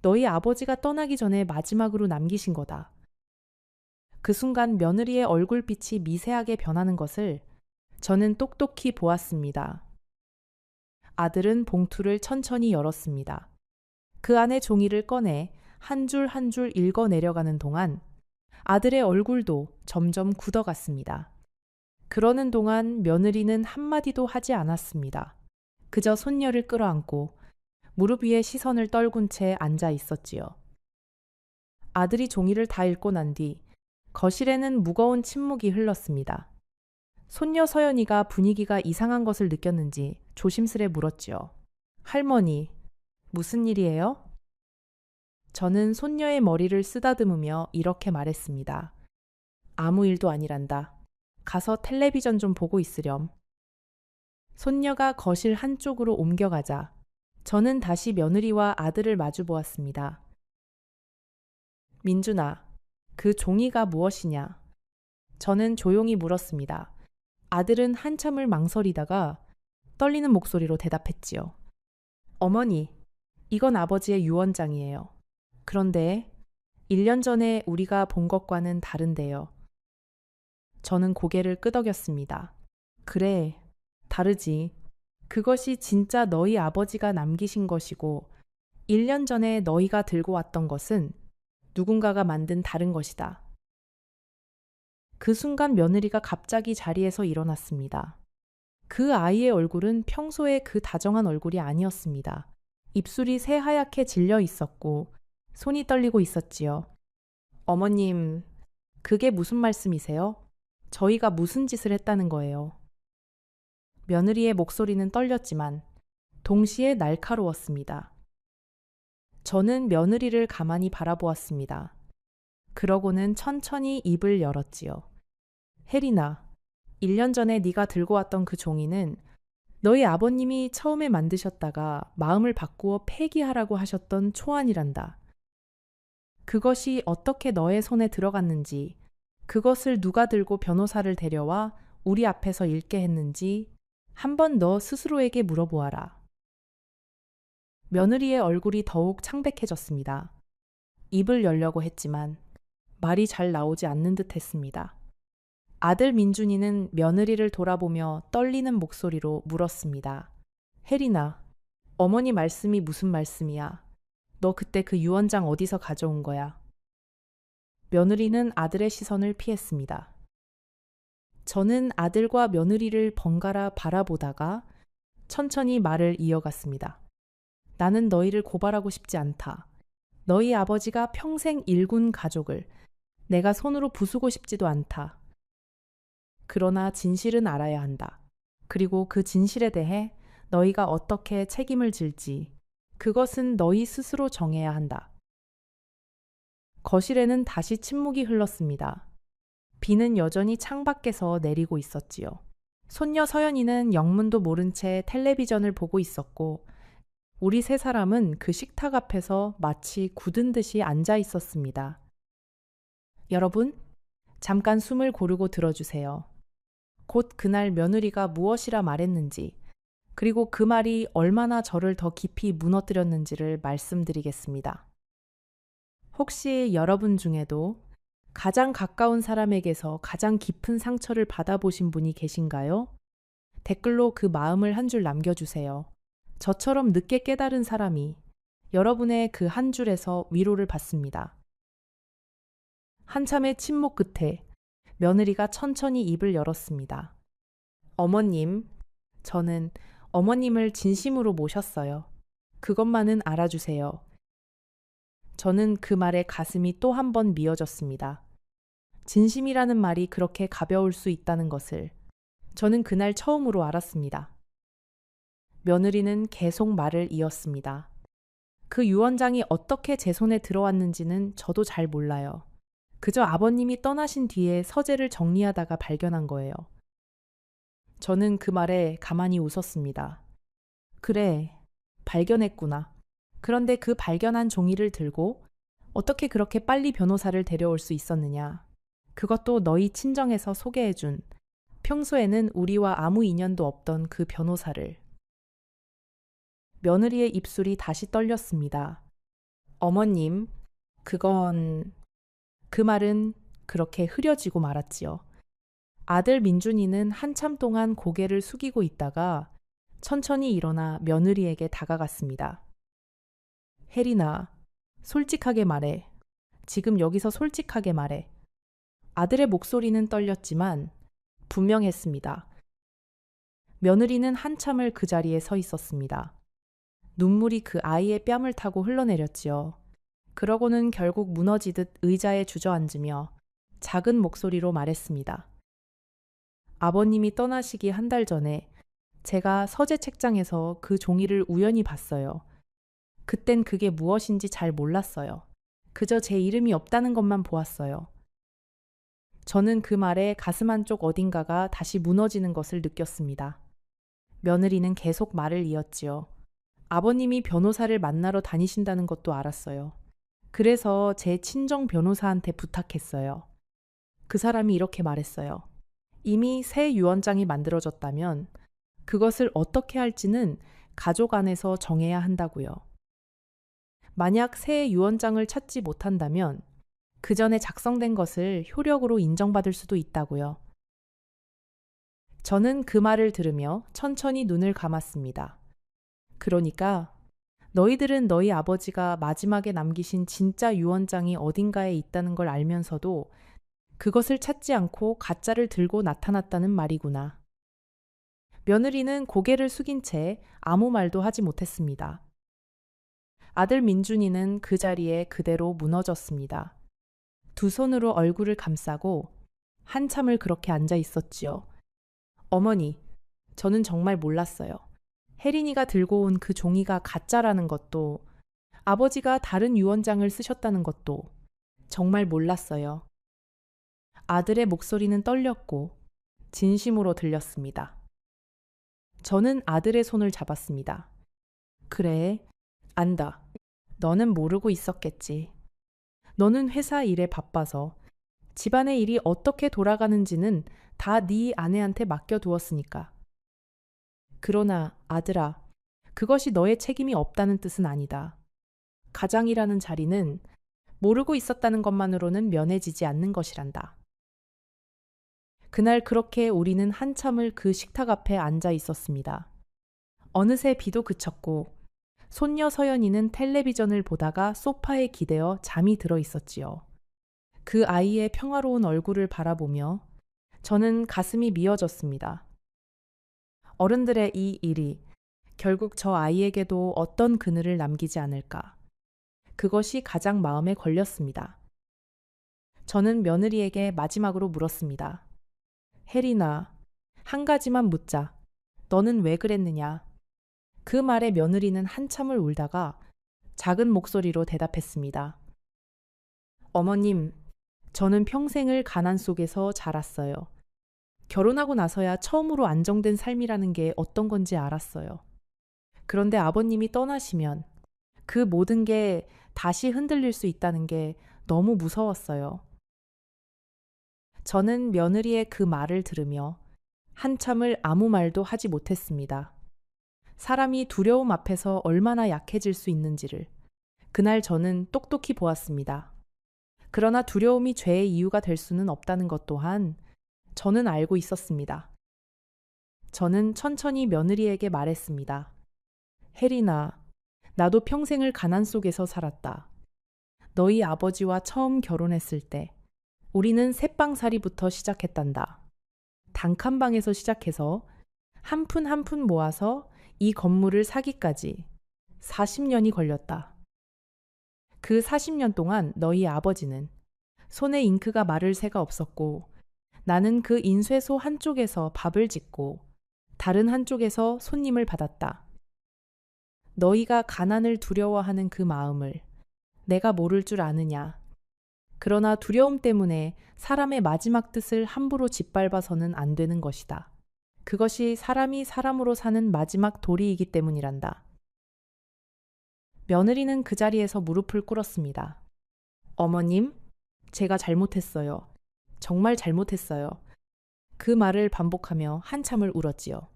너희 아버지가 떠나기 전에 마지막으로 남기신 거다. 그 순간 며느리의 얼굴빛이 미세하게 변하는 것을 저는 똑똑히 보았습니다. 아들은 봉투를 천천히 열었습니다. 그 안에 종이를 꺼내 한 줄 한 줄 읽어 내려가는 동안 아들의 얼굴도 점점 굳어갔습니다. 그러는 동안 며느리는 한마디도 하지 않았습니다. 그저 손녀를 끌어안고 무릎 위에 시선을 떨군 채 앉아 있었지요. 아들이 종이를 다 읽고 난 뒤 거실에는 무거운 침묵이 흘렀습니다. 손녀 서연이가 분위기가 이상한 것을 느꼈는지 조심스레 물었지요. 할머니, 무슨 일이에요? 저는 손녀의 머리를 쓰다듬으며 이렇게 말했습니다. 아무 일도 아니란다. 가서 텔레비전 좀 보고 있으렴. 손녀가 거실 한쪽으로 옮겨가자 저는 다시 며느리와 아들을 마주 보았습니다. 민준아, 그 종이가 무엇이냐? 저는 조용히 물었습니다. 아들은 한참을 망설이다가 떨리는 목소리로 대답했지요. 어머니, 이건 아버지의 유언장이에요. 그런데 1년 전에 우리가 본 것과는 다른데요. 저는 고개를 끄덕였습니다. 그래, 다르지. 그것이 진짜 너희 아버지가 남기신 것이고 1년 전에 너희가 들고 왔던 것은 누군가가 만든 다른 것이다. 그 순간 며느리가 갑자기 자리에서 일어났습니다. 그 아이의 얼굴은 평소의 그 다정한 얼굴이 아니었습니다. 입술이 새하얗게 질려 있었고 손이 떨리고 있었지요. 어머님, 그게 무슨 말씀이세요? 저희가 무슨 짓을 했다는 거예요? 며느리의 목소리는 떨렸지만 동시에 날카로웠습니다. 저는 며느리를 가만히 바라보았습니다. 그러고는 천천히 입을 열었지요. 혜리나, 1년 전에 네가 들고 왔던 그 종이는 너희 아버님이 처음에 만드셨다가 마음을 바꾸어 폐기하라고 하셨던 초안이란다. 그것이 어떻게 너의 손에 들어갔는지, 그것을 누가 들고 변호사를 데려와 우리 앞에서 읽게 했는지 한번 너 스스로에게 물어보아라. 며느리의 얼굴이 더욱 창백해졌습니다. 입을 열려고 했지만 말이 잘 나오지 않는 듯 했습니다. 아들 민준이는 며느리를 돌아보며 떨리는 목소리로 물었습니다. 혜리나, 어머니 말씀이 무슨 말씀이야? 너 그때 그 유언장 어디서 가져온 거야? 며느리는 아들의 시선을 피했습니다. 저는 아들과 며느리를 번갈아 바라보다가 천천히 말을 이어갔습니다. 나는 너희를 고발하고 싶지 않다. 너희 아버지가 평생 일군 가족을 내가 손으로 부수고 싶지도 않다. 그러나 진실은 알아야 한다. 그리고 그 진실에 대해 너희가 어떻게 책임을 질지 그것은 너희 스스로 정해야 한다. 거실에는 다시 침묵이 흘렀습니다. 비는 여전히 창밖에서 내리고 있었지요. 손녀 서연이는 영문도 모른 채 텔레비전을 보고 있었고 우리 세 사람은 그 식탁 앞에서 마치 굳은 듯이 앉아 있었습니다. 여러분, 잠깐 숨을 고르고 들어주세요. 곧 그날 며느리가 무엇이라 말했는지, 그리고 그 말이 얼마나 저를 더 깊이 무너뜨렸는지를 말씀드리겠습니다. 혹시 여러분 중에도 가장 가까운 사람에게서 가장 깊은 상처를 받아보신 분이 계신가요? 댓글로 그 마음을 한 줄 남겨주세요. 저처럼 늦게 깨달은 사람이 여러분의 그 한 줄에서 위로를 받습니다. 한참의 침묵 끝에 며느리가 천천히 입을 열었습니다. 어머님, 저는 어머님을 진심으로 모셨어요. 그것만은 알아주세요. 저는 그 말에 가슴이 또 한 번 미어졌습니다. 진심이라는 말이 그렇게 가벼울 수 있다는 것을 저는 그날 처음으로 알았습니다. 며느리는 계속 말을 이었습니다. 그 유언장이 어떻게 제 손에 들어왔는지는 저도 잘 몰라요. 그저 아버님이 떠나신 뒤에 서재를 정리하다가 발견한 거예요. 저는 그 말에 가만히 웃었습니다. 그래, 발견했구나. 그런데 그 발견한 종이를 들고 어떻게 그렇게 빨리 변호사를 데려올 수 있었느냐. 그것도 너희 친정에서 소개해준 평소에는 우리와 아무 인연도 없던 그 변호사를. 며느리의 입술이 다시 떨렸습니다. 어머님, 그건... 그 말은 그렇게 흐려지고 말았지요. 아들 민준이는 한참 동안 고개를 숙이고 있다가 천천히 일어나 며느리에게 다가갔습니다. 혜리나, 솔직하게 말해. 지금 여기서 솔직하게 말해. 아들의 목소리는 떨렸지만 분명했습니다. 며느리는 한참을 그 자리에 서 있었습니다. 눈물이 그 아이의 뺨을 타고 흘러내렸지요. 그러고는 결국 무너지듯 의자에 주저앉으며 작은 목소리로 말했습니다. 아버님이 떠나시기 한 달 전에 제가 서재 책장에서 그 종이를 우연히 봤어요. 그땐 그게 무엇인지 잘 몰랐어요. 그저 제 이름이 없다는 것만 보았어요. 저는 그 말에 가슴 한쪽 어딘가가 다시 무너지는 것을 느꼈습니다. 며느리는 계속 말을 이었지요. 아버님이 변호사를 만나러 다니신다는 것도 알았어요. 그래서 제 친정 변호사한테 부탁했어요. 그 사람이 이렇게 말했어요. 이미 새 유언장이 만들어졌다면 그것을 어떻게 할지는 가족 안에서 정해야 한다고요. 만약 새 유언장을 찾지 못한다면 그 전에 작성된 것을 효력으로 인정받을 수도 있다고요. 저는 그 말을 들으며 천천히 눈을 감았습니다. 그러니까 너희들은 너희 아버지가 마지막에 남기신 진짜 유언장이 어딘가에 있다는 걸 알면서도 그것을 찾지 않고 가짜를 들고 나타났다는 말이구나. 며느리는 고개를 숙인 채 아무 말도 하지 못했습니다. 아들 민준이는 그 자리에 그대로 무너졌습니다. 두 손으로 얼굴을 감싸고 한참을 그렇게 앉아 있었지요. 어머니, 저는 정말 몰랐어요. 혜린이가 들고 온 그 종이가 가짜라는 것도, 아버지가 다른 유언장을 쓰셨다는 것도 정말 몰랐어요. 아들의 목소리는 떨렸고 진심으로 들렸습니다. 저는 아들의 손을 잡았습니다. 그래, 안다. 너는 모르고 있었겠지. 너는 회사 일에 바빠서 집안의 일이 어떻게 돌아가는지는 다 네 아내한테 맡겨두었으니까. 그러나 아들아, 그것이 너의 책임이 없다는 뜻은 아니다. 가장이라는 자리는 모르고 있었다는 것만으로는 면해지지 않는 것이란다. 그날 그렇게 우리는 한참을 그 식탁 앞에 앉아 있었습니다. 어느새 비도 그쳤고 손녀 서연이는 텔레비전을 보다가 소파에 기대어 잠이 들어 있었지요. 그 아이의 평화로운 얼굴을 바라보며 저는 가슴이 미어졌습니다. 어른들의 이 일이 결국 저 아이에게도 어떤 그늘을 남기지 않을까. 그것이 가장 마음에 걸렸습니다. 저는 며느리에게 마지막으로 물었습니다. 혜린아, 한 가지만 묻자. 너는 왜 그랬느냐? 그 말에 며느리는 한참을 울다가 작은 목소리로 대답했습니다. 어머님, 저는 평생을 가난 속에서 자랐어요. 결혼하고 나서야 처음으로 안정된 삶이라는 게 어떤 건지 알았어요. 그런데 아버님이 떠나시면 그 모든 게 다시 흔들릴 수 있다는 게 너무 무서웠어요. 저는 며느리의 그 말을 들으며 한참을 아무 말도 하지 못했습니다. 사람이 두려움 앞에서 얼마나 약해질 수 있는지를 그날 저는 똑똑히 보았습니다. 그러나 두려움이 죄의 이유가 될 수는 없다는 것 또한 저는 알고 있었습니다. 저는 천천히 며느리에게 말했습니다. 혜린아, 나도 평생을 가난 속에서 살았다. 너희 아버지와 처음 결혼했을 때 우리는 새빵살이부터 시작했단다. 단칸방에서 시작해서 한 푼 한 푼 모아서 이 건물을 사기까지 40년이 걸렸다. 그 40년 동안 너희 아버지는 손에 잉크가 마를 새가 없었고 나는 그 인쇄소 한쪽에서 밥을 짓고 다른 한쪽에서 손님을 받았다. 너희가 가난을 두려워하는 그 마음을 내가 모를 줄 아느냐. 그러나 두려움 때문에 사람의 마지막 뜻을 함부로 짓밟아서는 안 되는 것이다. 그것이 사람이 사람으로 사는 마지막 도리이기 때문이란다. 며느리는 그 자리에서 무릎을 꿇었습니다. 어머님, 제가 잘못했어요. 정말 잘못했어요. 그 말을 반복하며 한참을 울었지요.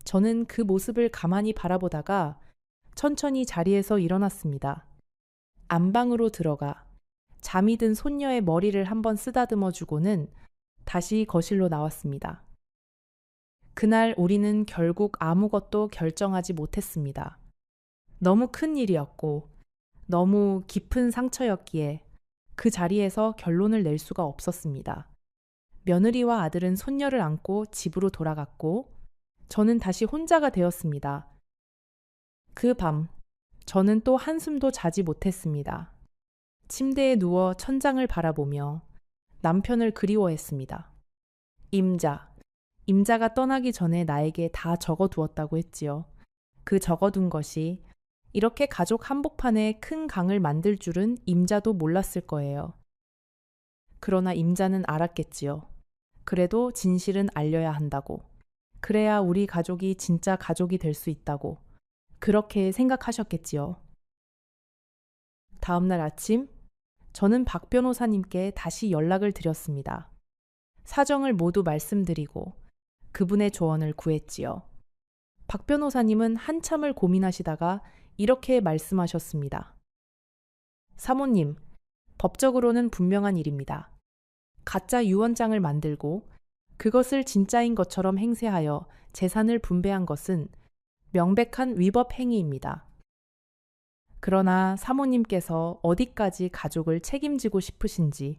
저는 그 모습을 가만히 바라보다가 천천히 자리에서 일어났습니다. 안방으로 들어가 잠이 든 손녀의 머리를 한번 쓰다듬어 주고는 다시 거실로 나왔습니다. 그날 우리는 결국 아무것도 결정하지 못했습니다. 너무 큰 일이었고 너무 깊은 상처였기에 그 자리에서 결론을 낼 수가 없었습니다. 며느리와 아들은 손녀를 안고 집으로 돌아갔고 저는 다시 혼자가 되었습니다. 그 밤 저는 또 한숨도 자지 못했습니다. 침대에 누워 천장을 바라보며 남편을 그리워했습니다. 임자가 떠나기 전에 나에게 다 적어두었다고 했지요. 그 적어둔 것이 이렇게 가족 한복판에 큰 강을 만들 줄은 임자도 몰랐을 거예요. 그러나 임자는 알았겠지요. 그래도 진실은 알려야 한다고. 그래야 우리 가족이 진짜 가족이 될 수 있다고. 그렇게 생각하셨겠지요. 다음 날 아침, 저는 박 변호사님께 다시 연락을 드렸습니다. 사정을 모두 말씀드리고 그분의 조언을 구했지요. 박 변호사님은 한참을 고민하시다가 이렇게 말씀하셨습니다. 사모님, 법적으로는 분명한 일입니다. 가짜 유언장을 만들고 그것을 진짜인 것처럼 행세하여 재산을 분배한 것은 명백한 위법 행위입니다. 그러나 사모님께서 어디까지 가족을 책임지고 싶으신지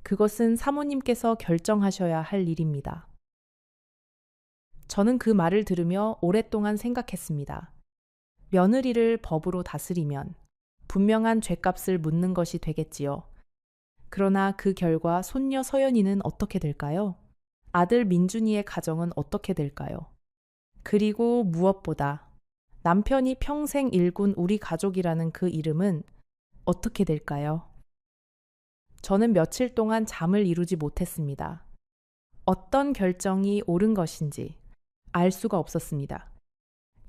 그것은 사모님께서 결정하셔야 할 일입니다. 저는 그 말을 들으며 오랫동안 생각했습니다. 며느리를 법으로 다스리면 분명한 죗값을 묻는 것이 되겠지요. 그러나 그 결과 손녀 서연이는 어떻게 될까요? 아들 민준이의 가정은 어떻게 될까요? 그리고 무엇보다 남편이 평생 일군 우리 가족이라는 그 이름은 어떻게 될까요? 저는 며칠 동안 잠을 이루지 못했습니다. 어떤 결정이 옳은 것인지 알 수가 없었습니다.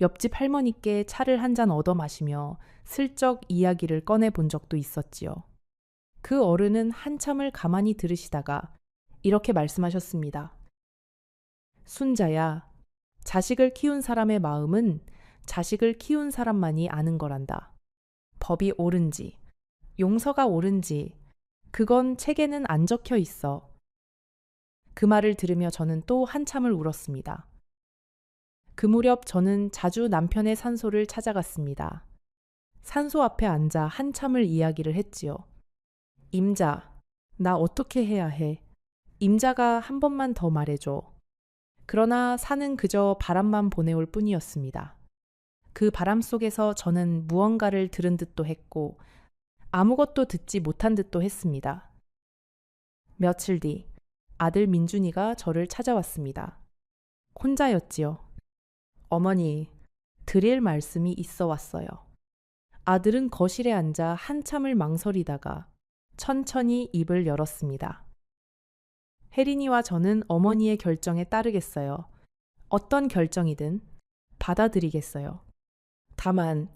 옆집 할머니께 차를 한 잔 얻어 마시며 슬쩍 이야기를 꺼내 본 적도 있었지요. 그 어른은 한참을 가만히 들으시다가 이렇게 말씀하셨습니다. 순자야, 자식을 키운 사람의 마음은 자식을 키운 사람만이 아는 거란다. 법이 옳은지, 용서가 옳은지, 그건 책에는 안 적혀 있어. 그 말을 들으며 저는 또 한참을 울었습니다. 그 무렵 저는 자주 남편의 산소를 찾아갔습니다. 산소 앞에 앉아 한참을 이야기를 했지요. 임자, 나 어떻게 해야 해? 임자가 한 번만 더 말해줘. 그러나 산은 그저 바람만 보내올 뿐이었습니다. 그 바람 속에서 저는 무언가를 들은 듯도 했고 아무것도 듣지 못한 듯도 했습니다. 며칠 뒤 아들 민준이가 저를 찾아왔습니다. 혼자였지요. 어머니, 드릴 말씀이 있어 왔어요. 아들은 거실에 앉아 한참을 망설이다가 천천히 입을 열었습니다. 혜린이와 저는 어머니의 결정에 따르겠어요. 어떤 결정이든 받아들이겠어요. 다만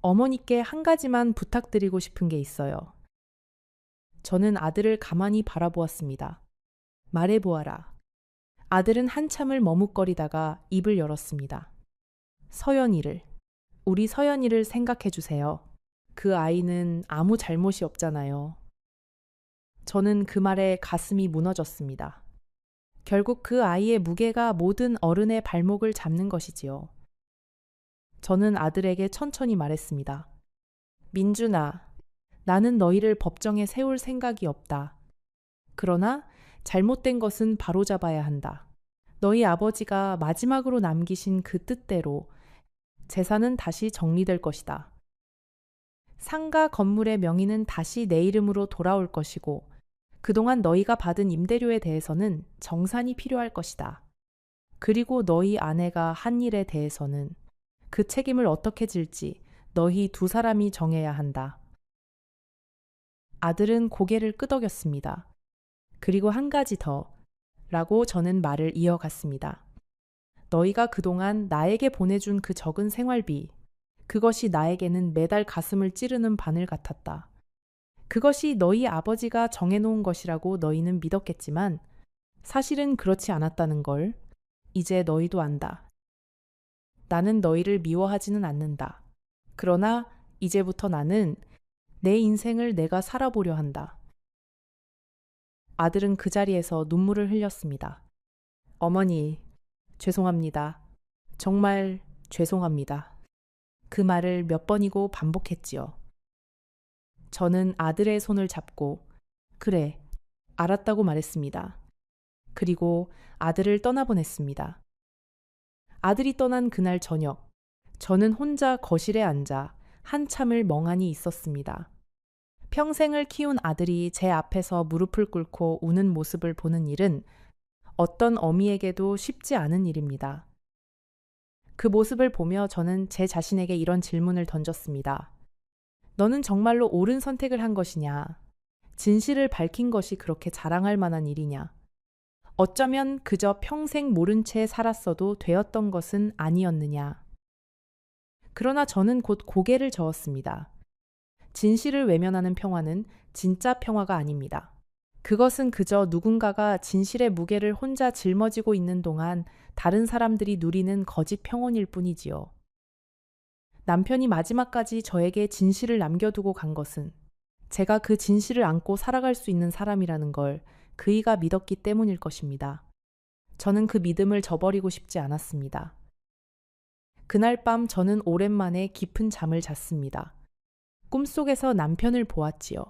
어머니께 한 가지만 부탁드리고 싶은 게 있어요. 저는 아들을 가만히 바라보았습니다. 말해보아라. 아들은 한참을 머뭇거리다가 입을 열었습니다. 서연이를, 우리 서연이를 생각해 주세요. 그 아이는 아무 잘못이 없잖아요. 저는 그 말에 가슴이 무너졌습니다. 결국 그 아이의 무게가 모든 어른의 발목을 잡는 것이지요. 저는 아들에게 천천히 말했습니다. 민준아, 나는 너희를 법정에 세울 생각이 없다. 그러나 잘못된 것은 바로잡아야 한다. 너희 아버지가 마지막으로 남기신 그 뜻대로 재산은 다시 정리될 것이다. 상가 건물의 명의는 다시 내 이름으로 돌아올 것이고 그동안 너희가 받은 임대료에 대해서는 정산이 필요할 것이다. 그리고 너희 아내가 한 일에 대해서는 그 책임을 어떻게 질지 너희 두 사람이 정해야 한다. 아들은 고개를 끄덕였습니다. 그리고 한 가지 더, 라고 저는 말을 이어갔습니다. 너희가 그동안 나에게 보내준 그 적은 생활비, 그것이 나에게는 매달 가슴을 찌르는 바늘 같았다. 그것이 너희 아버지가 정해놓은 것이라고 너희는 믿었겠지만 사실은 그렇지 않았다는 걸 이제 너희도 안다. 나는 너희를 미워하지는 않는다. 그러나 이제부터 나는 내 인생을 내가 살아보려 한다. 아들은 그 자리에서 눈물을 흘렸습니다. 어머니, 죄송합니다. 정말 죄송합니다. 그 말을 몇 번이고 반복했지요. 저는 아들의 손을 잡고 그래, 알았다고 말했습니다. 그리고 아들을 떠나보냈습니다. 아들이 떠난 그날 저녁, 저는 혼자 거실에 앉아 한참을 멍하니 있었습니다. 평생을 키운 아들이 제 앞에서 무릎을 꿇고 우는 모습을 보는 일은 어떤 어미에게도 쉽지 않은 일입니다. 그 모습을 보며 저는 제 자신에게 이런 질문을 던졌습니다. 너는 정말로 옳은 선택을 한 것이냐? 진실을 밝힌 것이 그렇게 자랑할 만한 일이냐? 어쩌면 그저 평생 모른 채 살았어도 되었던 것은 아니었느냐? 그러나 저는 곧 고개를 저었습니다. 진실을 외면하는 평화는 진짜 평화가 아닙니다. 그것은 그저 누군가가 진실의 무게를 혼자 짊어지고 있는 동안 다른 사람들이 누리는 거짓 평온일 뿐이지요. 남편이 마지막까지 저에게 진실을 남겨두고 간 것은 제가 그 진실을 안고 살아갈 수 있는 사람이라는 걸 그이가 믿었기 때문일 것입니다. 저는 그 믿음을 저버리고 싶지 않았습니다. 그날 밤 저는 오랜만에 깊은 잠을 잤습니다. 꿈속에서 남편을 보았지요.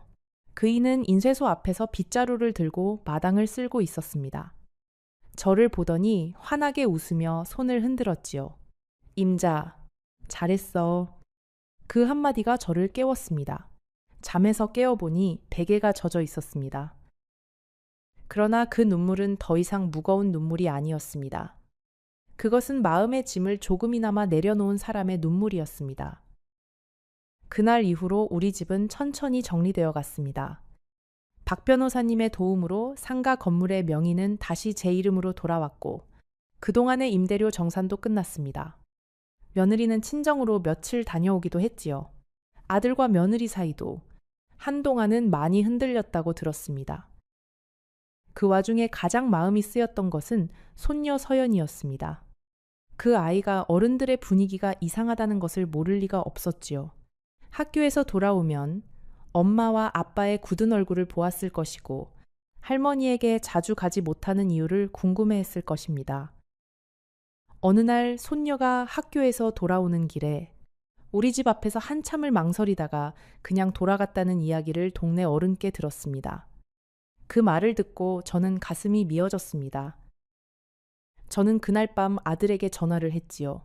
그이는 인쇄소 앞에서 빗자루를 들고 마당을 쓸고 있었습니다. 저를 보더니 환하게 웃으며 손을 흔들었지요. 임자, 잘했어. 그 한마디가 저를 깨웠습니다. 잠에서 깨어보니 베개가 젖어 있었습니다. 그러나 그 눈물은 더 이상 무거운 눈물이 아니었습니다. 그것은 마음의 짐을 조금이나마 내려놓은 사람의 눈물이었습니다. 그날 이후로 우리 집은 천천히 정리되어 갔습니다. 박 변호사님의 도움으로 상가 건물의 명의는 다시 제 이름으로 돌아왔고 그동안의 임대료 정산도 끝났습니다. 며느리는 친정으로 며칠 다녀오기도 했지요. 아들과 며느리 사이도 한동안은 많이 흔들렸다고 들었습니다. 그 와중에 가장 마음이 쓰였던 것은 손녀 서연이었습니다. 그 아이가 어른들의 분위기가 이상하다는 것을 모를 리가 없었지요. 학교에서 돌아오면 엄마와 아빠의 굳은 얼굴을 보았을 것이고 할머니에게 자주 가지 못하는 이유를 궁금해했을 것입니다. 어느 날 손녀가 학교에서 돌아오는 길에 우리 집 앞에서 한참을 망설이다가 그냥 돌아갔다는 이야기를 동네 어른께 들었습니다. 그 말을 듣고 저는 가슴이 미어졌습니다. 저는 그날 밤 아들에게 전화를 했지요.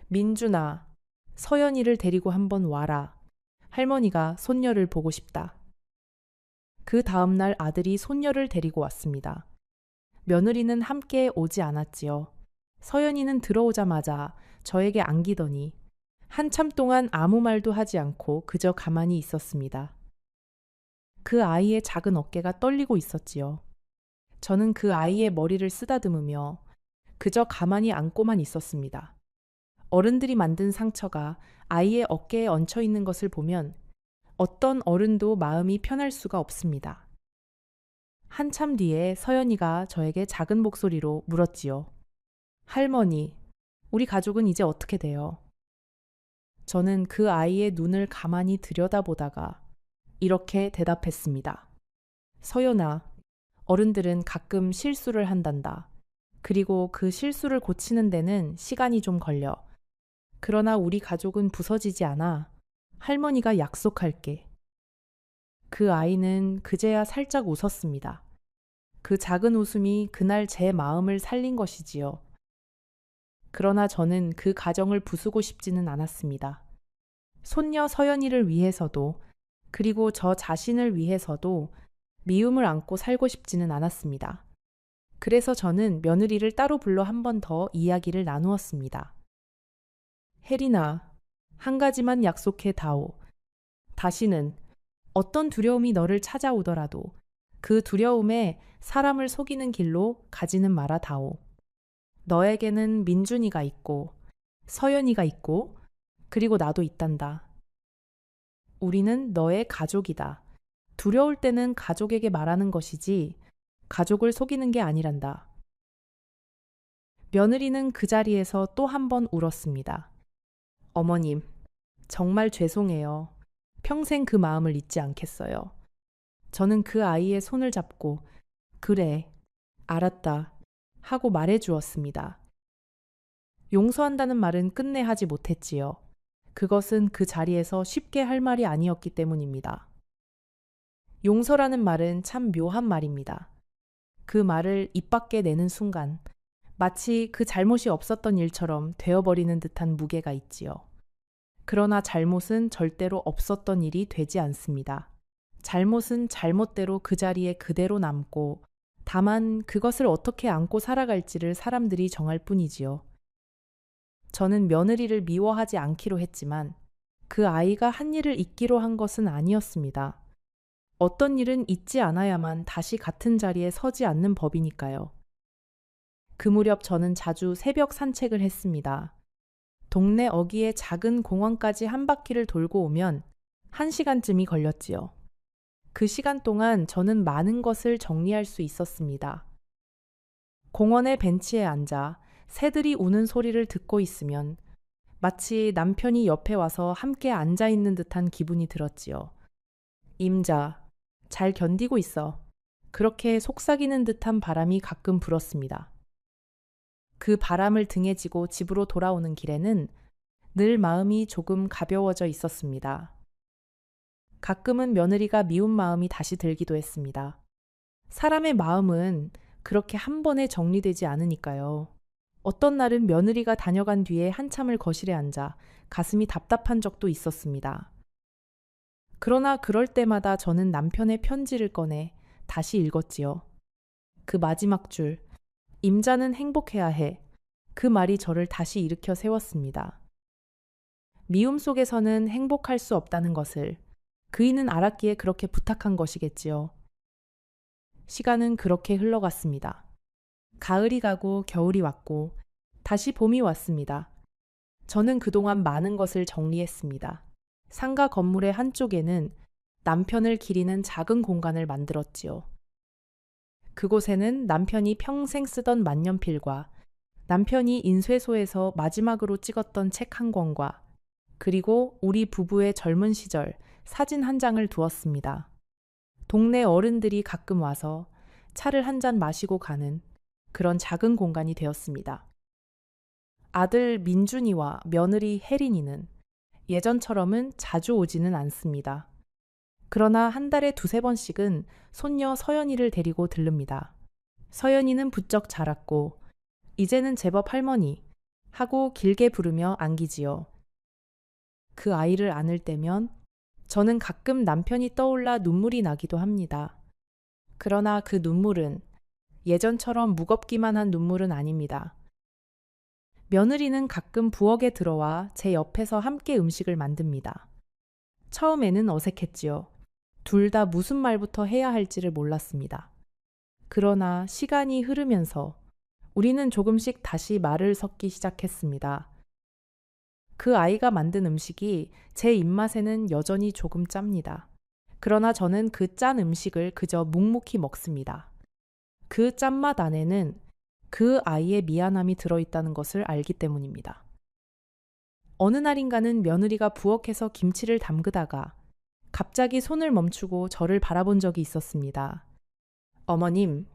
민준아, 서연이를 데리고 한번 와라. 할머니가 손녀를 보고 싶다. 그 다음 날 아들이 손녀를 데리고 왔습니다. 며느리는 함께 오지 않았지요. 서연이는 들어오자마자 저에게 안기더니 한참 동안 아무 말도 하지 않고 그저 가만히 있었습니다. 그 아이의 작은 어깨가 떨리고 있었지요. 저는 그 아이의 머리를 쓰다듬으며 그저 가만히 안고만 있었습니다. 어른들이 만든 상처가 아이의 어깨에 얹혀 있는 것을 보면 어떤 어른도 마음이 편할 수가 없습니다. 한참 뒤에 서연이가 저에게 작은 목소리로 물었지요. 할머니, 우리 가족은 이제 어떻게 돼요? 저는 그 아이의 눈을 가만히 들여다보다가 이렇게 대답했습니다. 서연아, 어른들은 가끔 실수를 한단다. 그리고 그 실수를 고치는 데는 시간이 좀 걸려. 그러나 우리 가족은 부서지지 않아. 할머니가 약속할게. 그 아이는 그제야 살짝 웃었습니다. 그 작은 웃음이 그날 제 마음을 살린 것이지요. 그러나 저는 그 가정을 부수고 싶지는 않았습니다. 손녀 서연이를 위해서도 그리고 저 자신을 위해서도 미움을 안고 살고 싶지는 않았습니다. 그래서 저는 며느리를 따로 불러 한 번 더 이야기를 나누었습니다. 혜린아, 한 가지만 약속해 다오. 다시는 어떤 두려움이 너를 찾아오더라도 그 두려움에 사람을 속이는 길로 가지는 마라 다오. 너에게는 민준이가 있고 서연이가 있고 그리고 나도 있단다. 우리는 너의 가족이다. 두려울 때는 가족에게 말하는 것이지 가족을 속이는 게 아니란다. 며느리는 그 자리에서 또 한 번 울었습니다. 어머님, 정말 죄송해요. 평생 그 마음을 잊지 않겠어요. 저는 그 아이의 손을 잡고 그래, 알았다 하고 말해 주었습니다. 용서한다는 말은 끝내 하지 못했지요. 그것은 그 자리에서 쉽게 할 말이 아니었기 때문입니다. 용서라는 말은 참 묘한 말입니다. 그 말을 입 밖에 내는 순간 마치 그 잘못이 없었던 일처럼 되어버리는 듯한 무게가 있지요. 그러나 잘못은 절대로 없었던 일이 되지 않습니다. 잘못은 잘못대로 그 자리에 그대로 남고 다만 그것을 어떻게 안고 살아갈지를 사람들이 정할 뿐이지요. 저는 며느리를 미워하지 않기로 했지만 그 아이가 한 일을 잊기로 한 것은 아니었습니다. 어떤 일은 잊지 않아야만 다시 같은 자리에 서지 않는 법이니까요. 그 무렵 저는 자주 새벽 산책을 했습니다. 동네 어귀의 작은 공원까지 한 바퀴를 돌고 오면 1시간쯤이 걸렸지요. 그 시간 동안 저는 많은 것을 정리할 수 있었습니다. 공원의 벤치에 앉아 새들이 우는 소리를 듣고 있으면 마치 남편이 옆에 와서 함께 앉아 있는 듯한 기분이 들었지요. 임자, 잘 견디고 있어. 그렇게 속삭이는 듯한 바람이 가끔 불었습니다. 그 바람을 등에 지고 집으로 돌아오는 길에는 늘 마음이 조금 가벼워져 있었습니다. 가끔은 며느리가 미운 마음이 다시 들기도 했습니다. 사람의 마음은 그렇게 한 번에 정리되지 않으니까요. 어떤 날은 며느리가 다녀간 뒤에 한참을 거실에 앉아 가슴이 답답한 적도 있었습니다. 그러나 그럴 때마다 저는 남편의 편지를 꺼내 다시 읽었지요. 그 마지막 줄, 임자는 행복해야 해. 그 말이 저를 다시 일으켜 세웠습니다. 미움 속에서는 행복할 수 없다는 것을 그이는 알았기에 그렇게 부탁한 것이겠지요. 시간은 그렇게 흘러갔습니다. 가을이 가고 겨울이 왔고 다시 봄이 왔습니다. 저는 그동안 많은 것을 정리했습니다. 상가 건물의 한쪽에는 남편을 기리는 작은 공간을 만들었지요. 그곳에는 남편이 평생 쓰던 만년필과 남편이 인쇄소에서 마지막으로 찍었던 책 한 권과 그리고 우리 부부의 젊은 시절 사진 한 장을 두었습니다. 동네 어른들이 가끔 와서 차를 한 잔 마시고 가는 그런 작은 공간이 되었습니다. 아들 민준이와 며느리 혜린이는 예전처럼은 자주 오지는 않습니다. 그러나 한 달에 두세 번씩은 손녀 서연이를 데리고 들릅니다. 서연이는 부쩍 자랐고 이제는 제법 할머니 하고 길게 부르며 안기지요. 그 아이를 안을 때면 저는 가끔 남편이 떠올라 눈물이 나기도 합니다. 그러나 그 눈물은 예전처럼 무겁기만 한 눈물은 아닙니다. 며느리는 가끔 부엌에 들어와 제 옆에서 함께 음식을 만듭니다. 처음에는 어색했지요. 둘 다 무슨 말부터 해야 할지를 몰랐습니다. 그러나 시간이 흐르면서 우리는 조금씩 다시 말을 섞기 시작했습니다. 그 아이가 만든 음식이 제 입맛에는 여전히 조금 짭니다. 그러나 저는 그 짠 음식을 그저 묵묵히 먹습니다. 그 짠맛 안에는 그 아이의 미안함이 들어있다는 것을 알기 때문입니다. 어느 날인가는 며느리가 부엌에서 김치를 담그다가 갑자기 손을 멈추고 저를 바라본 적이 있었습니다. 어머님,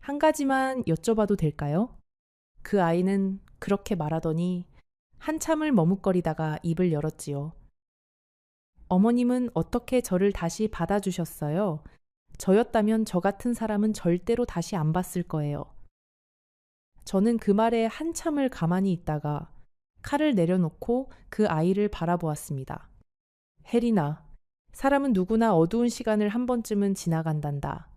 한 가지만 여쭤봐도 될까요? 그 아이는 그렇게 말하더니 한참을 머뭇거리다가 입을 열었지요. 어머님은 어떻게 저를 다시 받아주셨어요? 저였다면 저 같은 사람은 절대로 다시 안 봤을 거예요. 저는 그 말에 한참을 가만히 있다가 칼을 내려놓고 그 아이를 바라보았습니다. 혜린아, 사람은 누구나 어두운 시간을 한 번쯤은 지나간단다.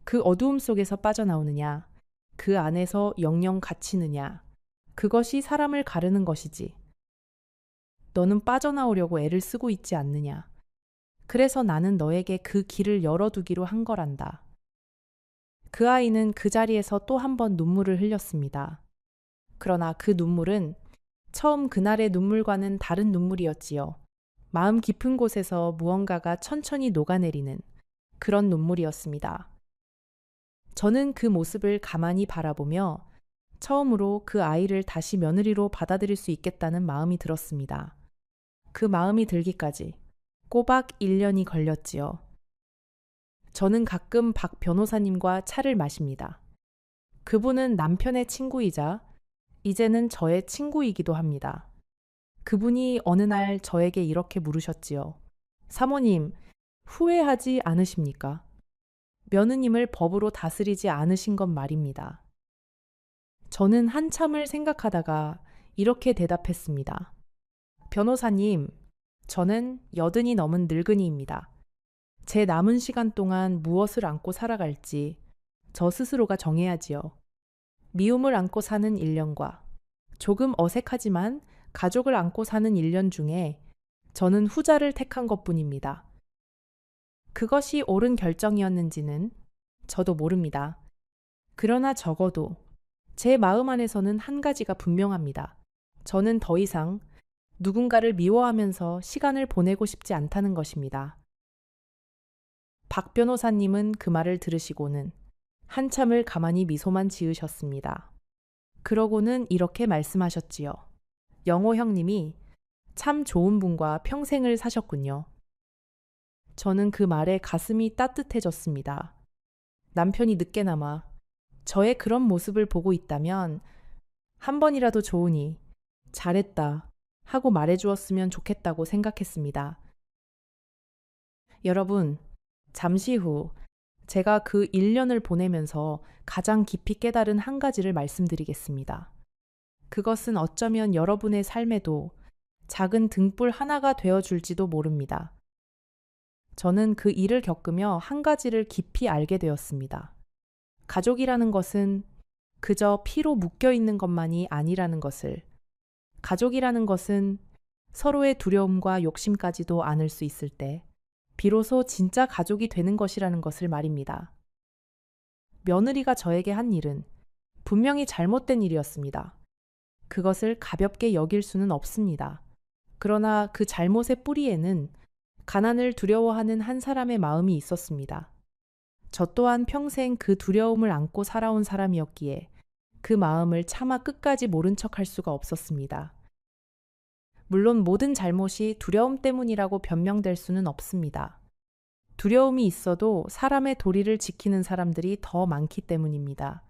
그 어두움 속에서 빠져나오느냐, 그 안에서 영영 갇히느냐, 그것이 사람을 가르는 것이지. 너는 빠져나오려고 애를 쓰고 있지 않느냐. 그래서 나는 너에게 그 길을 열어두기로 한 거란다. 그 아이는 그 자리에서 또 한 번 눈물을 흘렸습니다. 그러나 그 눈물은 처음 그날의 눈물과는 다른 눈물이었지요. 마음 깊은 곳에서 무언가가 천천히 녹아내리는 그런 눈물이었습니다. 저는 그 모습을 가만히 바라보며 처음으로 그 아이를 다시 며느리로 받아들일 수 있겠다는 마음이 들었습니다. 그 마음이 들기까지 꼬박 1년이 걸렸지요. 저는 가끔 박 변호사님과 차를 마십니다. 그분은 남편의 친구이자 이제는 저의 친구이기도 합니다. 그분이 어느 날 저에게 이렇게 물으셨지요. 사모님, 후회하지 않으십니까? 며느님을 법으로 다스리지 않으신 것 말입니다. 저는 한참을 생각하다가 이렇게 대답했습니다. 변호사님, 저는 80이 넘은 늙은이입니다. 제 남은 시간 동안 무엇을 안고 살아갈지 저 스스로가 정해야지요. 미움을 안고 사는 1년과 조금 어색하지만 가족을 안고 사는 1년 중에 저는 후자를 택한 것뿐입니다. 그것이 옳은 결정이었는지는 저도 모릅니다. 그러나 적어도 제 마음 안에서는 한 가지가 분명합니다. 저는 더 이상 누군가를 미워하면서 시간을 보내고 싶지 않다는 것입니다. 박 변호사님은 그 말을 들으시고는 한참을 가만히 미소만 지으셨습니다. 그러고는 이렇게 말씀하셨지요. 영호 형님이 참 좋은 분과 평생을 사셨군요. 저는 그 말에 가슴이 따뜻해졌습니다. 남편이 늦게나마 저의 그런 모습을 보고 있다면 한 번이라도 좋으니 잘했다 하고 말해주었으면 좋겠다고 생각했습니다. 여러분, 잠시 후 제가 그 1년을 보내면서 가장 깊이 깨달은 한 가지를 말씀드리겠습니다. 그것은 어쩌면 여러분의 삶에도 작은 등불 하나가 되어줄지도 모릅니다. 저는 그 일을 겪으며 한 가지를 깊이 알게 되었습니다. 가족이라는 것은 그저 피로 묶여 있는 것만이 아니라는 것을, 가족이라는 것은 서로의 두려움과 욕심까지도 안을 수 있을 때 비로소 진짜 가족이 되는 것이라는 것을 말입니다. 며느리가 저에게 한 일은 분명히 잘못된 일이었습니다. 그것을 가볍게 여길 수는 없습니다. 그러나 그 잘못의 뿌리에는 가난을 두려워하는 한 사람의 마음이 있었습니다. 저 또한 평생 그 두려움을 안고 살아온 사람이었기에 그 마음을 차마 끝까지 모른 척할 수가 없었습니다. 물론 모든 잘못이 두려움 때문이라고 변명될 수는 없습니다. 두려움이 있어도 사람의 도리를 지키는 사람들이 더 많기 때문입니다.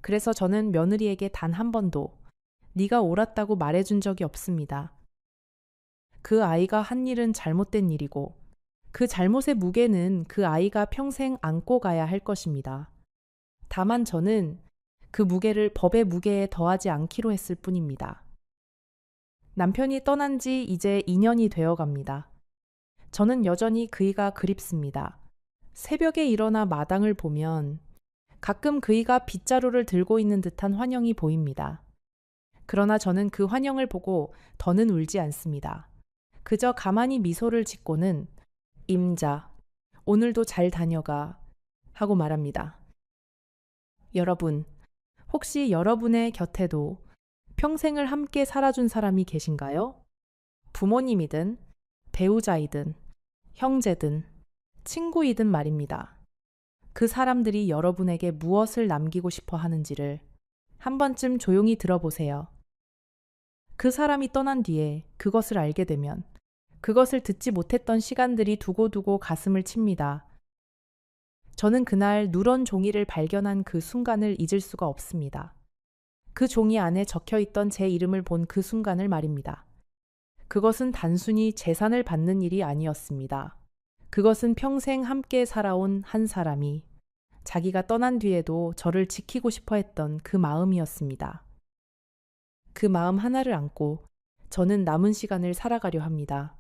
그래서 저는 며느리에게 단 한 번도 네가 옳았다고 말해준 적이 없습니다. 그 아이가 한 일은 잘못된 일이고 그 잘못의 무게는 그 아이가 평생 안고 가야 할 것입니다. 다만 저는 그 무게를 법의 무게에 더하지 않기로 했을 뿐입니다. 남편이 떠난 지 이제 2년이 되어 갑니다. 저는 여전히 그이가 그립습니다. 새벽에 일어나 마당을 보면 가끔 그이가 빗자루를 들고 있는 듯한 환영이 보입니다. 그러나 저는 그 환영을 보고 더는 울지 않습니다. 그저 가만히 미소를 짓고는 임자, 오늘도 잘 다녀가 하고 말합니다. 여러분, 혹시 여러분의 곁에도 평생을 함께 살아준 사람이 계신가요? 부모님이든 배우자이든 형제든 친구이든 말입니다. 그 사람들이 여러분에게 무엇을 남기고 싶어 하는지를 한 번쯤 조용히 들어보세요. 그 사람이 떠난 뒤에 그것을 알게 되면 그것을 듣지 못했던 시간들이 두고두고 가슴을 칩니다. 저는 그날 누런 종이를 발견한 그 순간을 잊을 수가 없습니다. 그 종이 안에 적혀 있던 제 이름을 본 그 순간을 말입니다. 그것은 단순히 재산을 받는 일이 아니었습니다. 그것은 평생 함께 살아온 한 사람이 자기가 떠난 뒤에도 저를 지키고 싶어 했던 그 마음이었습니다. 그 마음 하나를 안고 저는 남은 시간을 살아가려 합니다.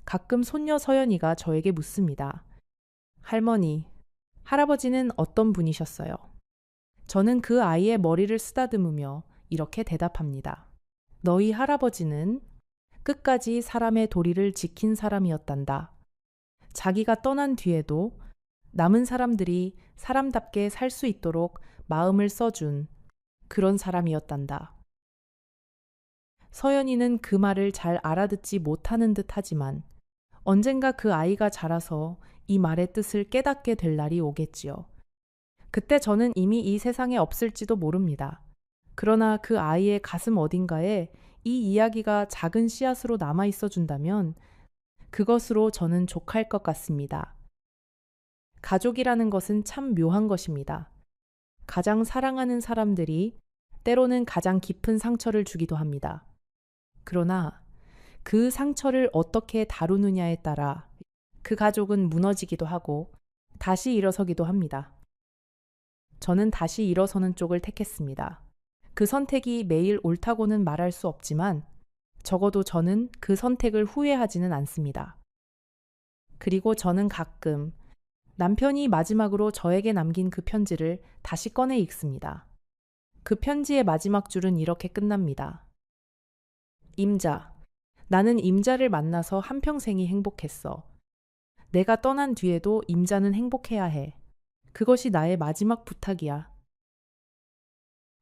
가끔 손녀 서연이가 저에게 묻습니다. 할머니, 할아버지는 어떤 분이셨어요? 저는 그 아이의 머리를 쓰다듬으며 이렇게 대답합니다. 너희 할아버지는 끝까지 사람의 도리를 지킨 사람이었단다. 자기가 떠난 뒤에도 남은 사람들이 사람답게 살 수 있도록 마음을 써준 그런 사람이었단다. 서연이는 그 말을 잘 알아듣지 못하는 듯 하지만 언젠가 그 아이가 자라서 이 말의 뜻을 깨닫게 될 날이 오겠지요. 그때 저는 이미 이 세상에 없을지도 모릅니다. 그러나 그 아이의 가슴 어딘가에 이 이야기가 작은 씨앗으로 남아 있어 준다면 그것으로 저는 족할 것 같습니다. 가족이라는 것은 참 묘한 것입니다. 가장 사랑하는 사람들이 때로는 가장 깊은 상처를 주기도 합니다. 그러나 그 상처를 어떻게 다루느냐에 따라 그 가족은 무너지기도 하고 다시 일어서기도 합니다. 저는 다시 일어서는 쪽을 택했습니다. 그 선택이 매일 옳다고는 말할 수 없지만 적어도 저는 그 선택을 후회하지는 않습니다. 그리고 저는 가끔 남편이 마지막으로 저에게 남긴 그 편지를 다시 꺼내 읽습니다. 그 편지의 마지막 줄은 이렇게 끝납니다. 임자, 나는 임자를 만나서 한평생이 행복했어. 내가 떠난 뒤에도 임자는 행복해야 해. 그것이 나의 마지막 부탁이야.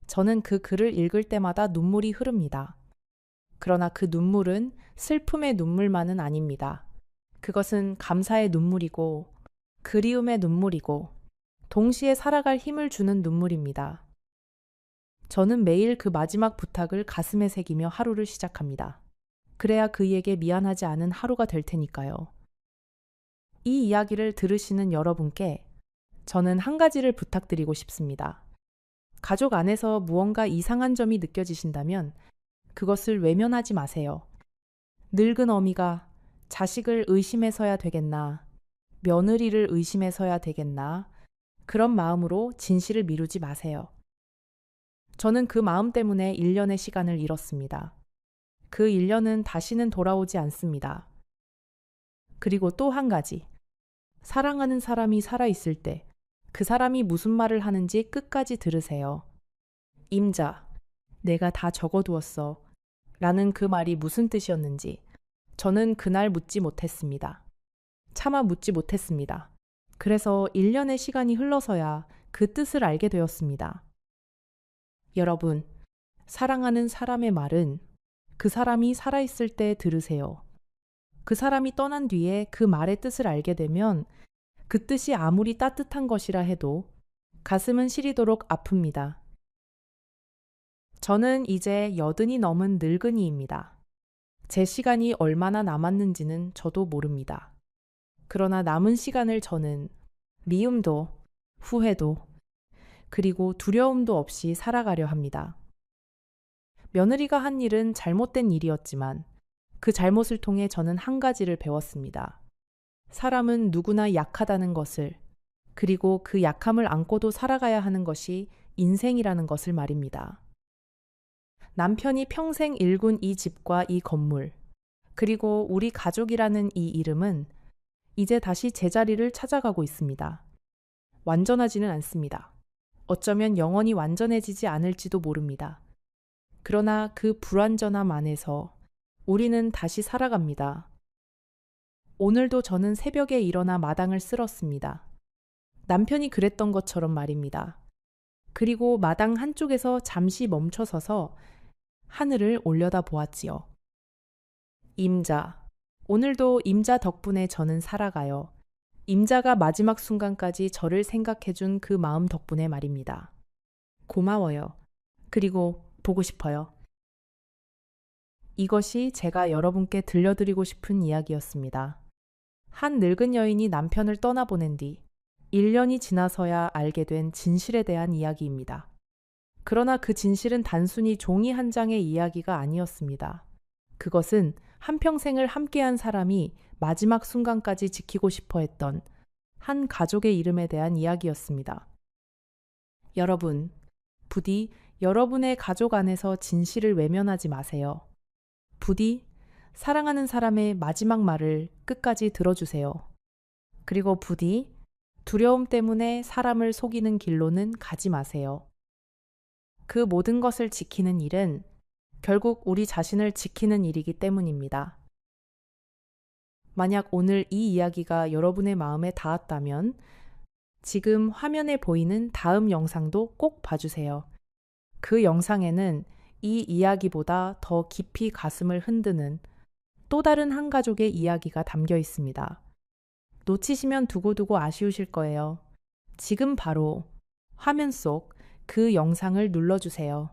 저는 그 글을 읽을 때마다 눈물이 흐릅니다. 그러나 그 눈물은 슬픔의 눈물만은 아닙니다. 그것은 감사의 눈물이고 그리움의 눈물이고 동시에 살아갈 힘을 주는 눈물입니다. 저는 매일 그 마지막 부탁을 가슴에 새기며 하루를 시작합니다. 그래야 그에게 미안하지 않은 하루가 될 테니까요. 이 이야기를 들으시는 여러분께 저는 한 가지를 부탁드리고 싶습니다. 가족 안에서 무언가 이상한 점이 느껴지신다면 그것을 외면하지 마세요. 늙은 어미가 자식을 의심해서야 되겠나, 며느리를 의심해서야 되겠나, 그런 마음으로 진실을 미루지 마세요. 저는 그 마음 때문에 1년의 시간을 잃었습니다. 그 1년은 다시는 돌아오지 않습니다. 그리고 또 한 가지, 사랑하는 사람이 살아있을 때 그 사람이 무슨 말을 하는지 끝까지 들으세요. 임자, 내가 다 적어두었어. 라는 그 말이 무슨 뜻이었는지 저는 그날 묻지 못했습니다. 차마 묻지 못했습니다. 그래서 1년의 시간이 흘러서야 그 뜻을 알게 되었습니다. 여러분, 사랑하는 사람의 말은 그 사람이 살아있을 때 들으세요. 그 사람이 떠난 뒤에 그 말의 뜻을 알게 되면 그 뜻이 아무리 따뜻한 것이라 해도 가슴은 시리도록 아픕니다. 저는 이제 80이 넘은 늙은이입니다. 제 시간이 얼마나 남았는지는 저도 모릅니다. 그러나 남은 시간을 저는 미움도, 후회도, 그리고 두려움도 없이 살아가려 합니다. 며느리가 한 일은 잘못된 일이었지만 그 잘못을 통해 저는 한 가지를 배웠습니다. 사람은 누구나 약하다는 것을, 그리고 그 약함을 안고도 살아가야 하는 것이 인생이라는 것을 말입니다. 남편이 평생 일군 이 집과 이 건물, 그리고 우리 가족이라는 이 이름은 이제 다시 제자리를 찾아가고 있습니다. 완전하지는 않습니다. 어쩌면 영원히 완전해지지 않을지도 모릅니다. 그러나 그 불완전함 안에서 우리는 다시 살아갑니다. 오늘도 저는 새벽에 일어나 마당을 쓸었습니다. 남편이 그랬던 것처럼 말입니다. 그리고 마당 한쪽에서 잠시 멈춰서서 하늘을 올려다 보았지요. 임자, 오늘도 임자 덕분에 저는 살아가요. 임자가 마지막 순간까지 저를 생각해준 그 마음 덕분에 말입니다. 고마워요. 그리고 보고 싶어요. 이것이 제가 여러분께 들려드리고 싶은 이야기였습니다. 한 늙은 여인이 남편을 떠나보낸 뒤 1년이 지나서야 알게 된 진실에 대한 이야기입니다. 그러나 그 진실은 단순히 종이 한 장의 이야기가 아니었습니다. 그것은 한평생을 함께한 사람이 마지막 순간까지 지키고 싶어 했던 한 가족의 이름에 대한 이야기였습니다. 여러분, 부디 여러분의 가족 안에서 진실을 외면하지 마세요. 부디 사랑하는 사람의 마지막 말을 끝까지 들어주세요. 그리고 부디 두려움 때문에 사람을 속이는 길로는 가지 마세요. 그 모든 것을 지키는 일은 결국 우리 자신을 지키는 일이기 때문입니다. 만약 오늘 이 이야기가 여러분의 마음에 닿았다면 지금 화면에 보이는 다음 영상도 꼭 봐주세요. 그 영상에는 이 이야기보다 더 깊이 가슴을 흔드는 또 다른 한 가족의 이야기가 담겨 있습니다. 놓치시면 두고두고 아쉬우실 거예요. 지금 바로 화면 속 그 영상을 눌러주세요.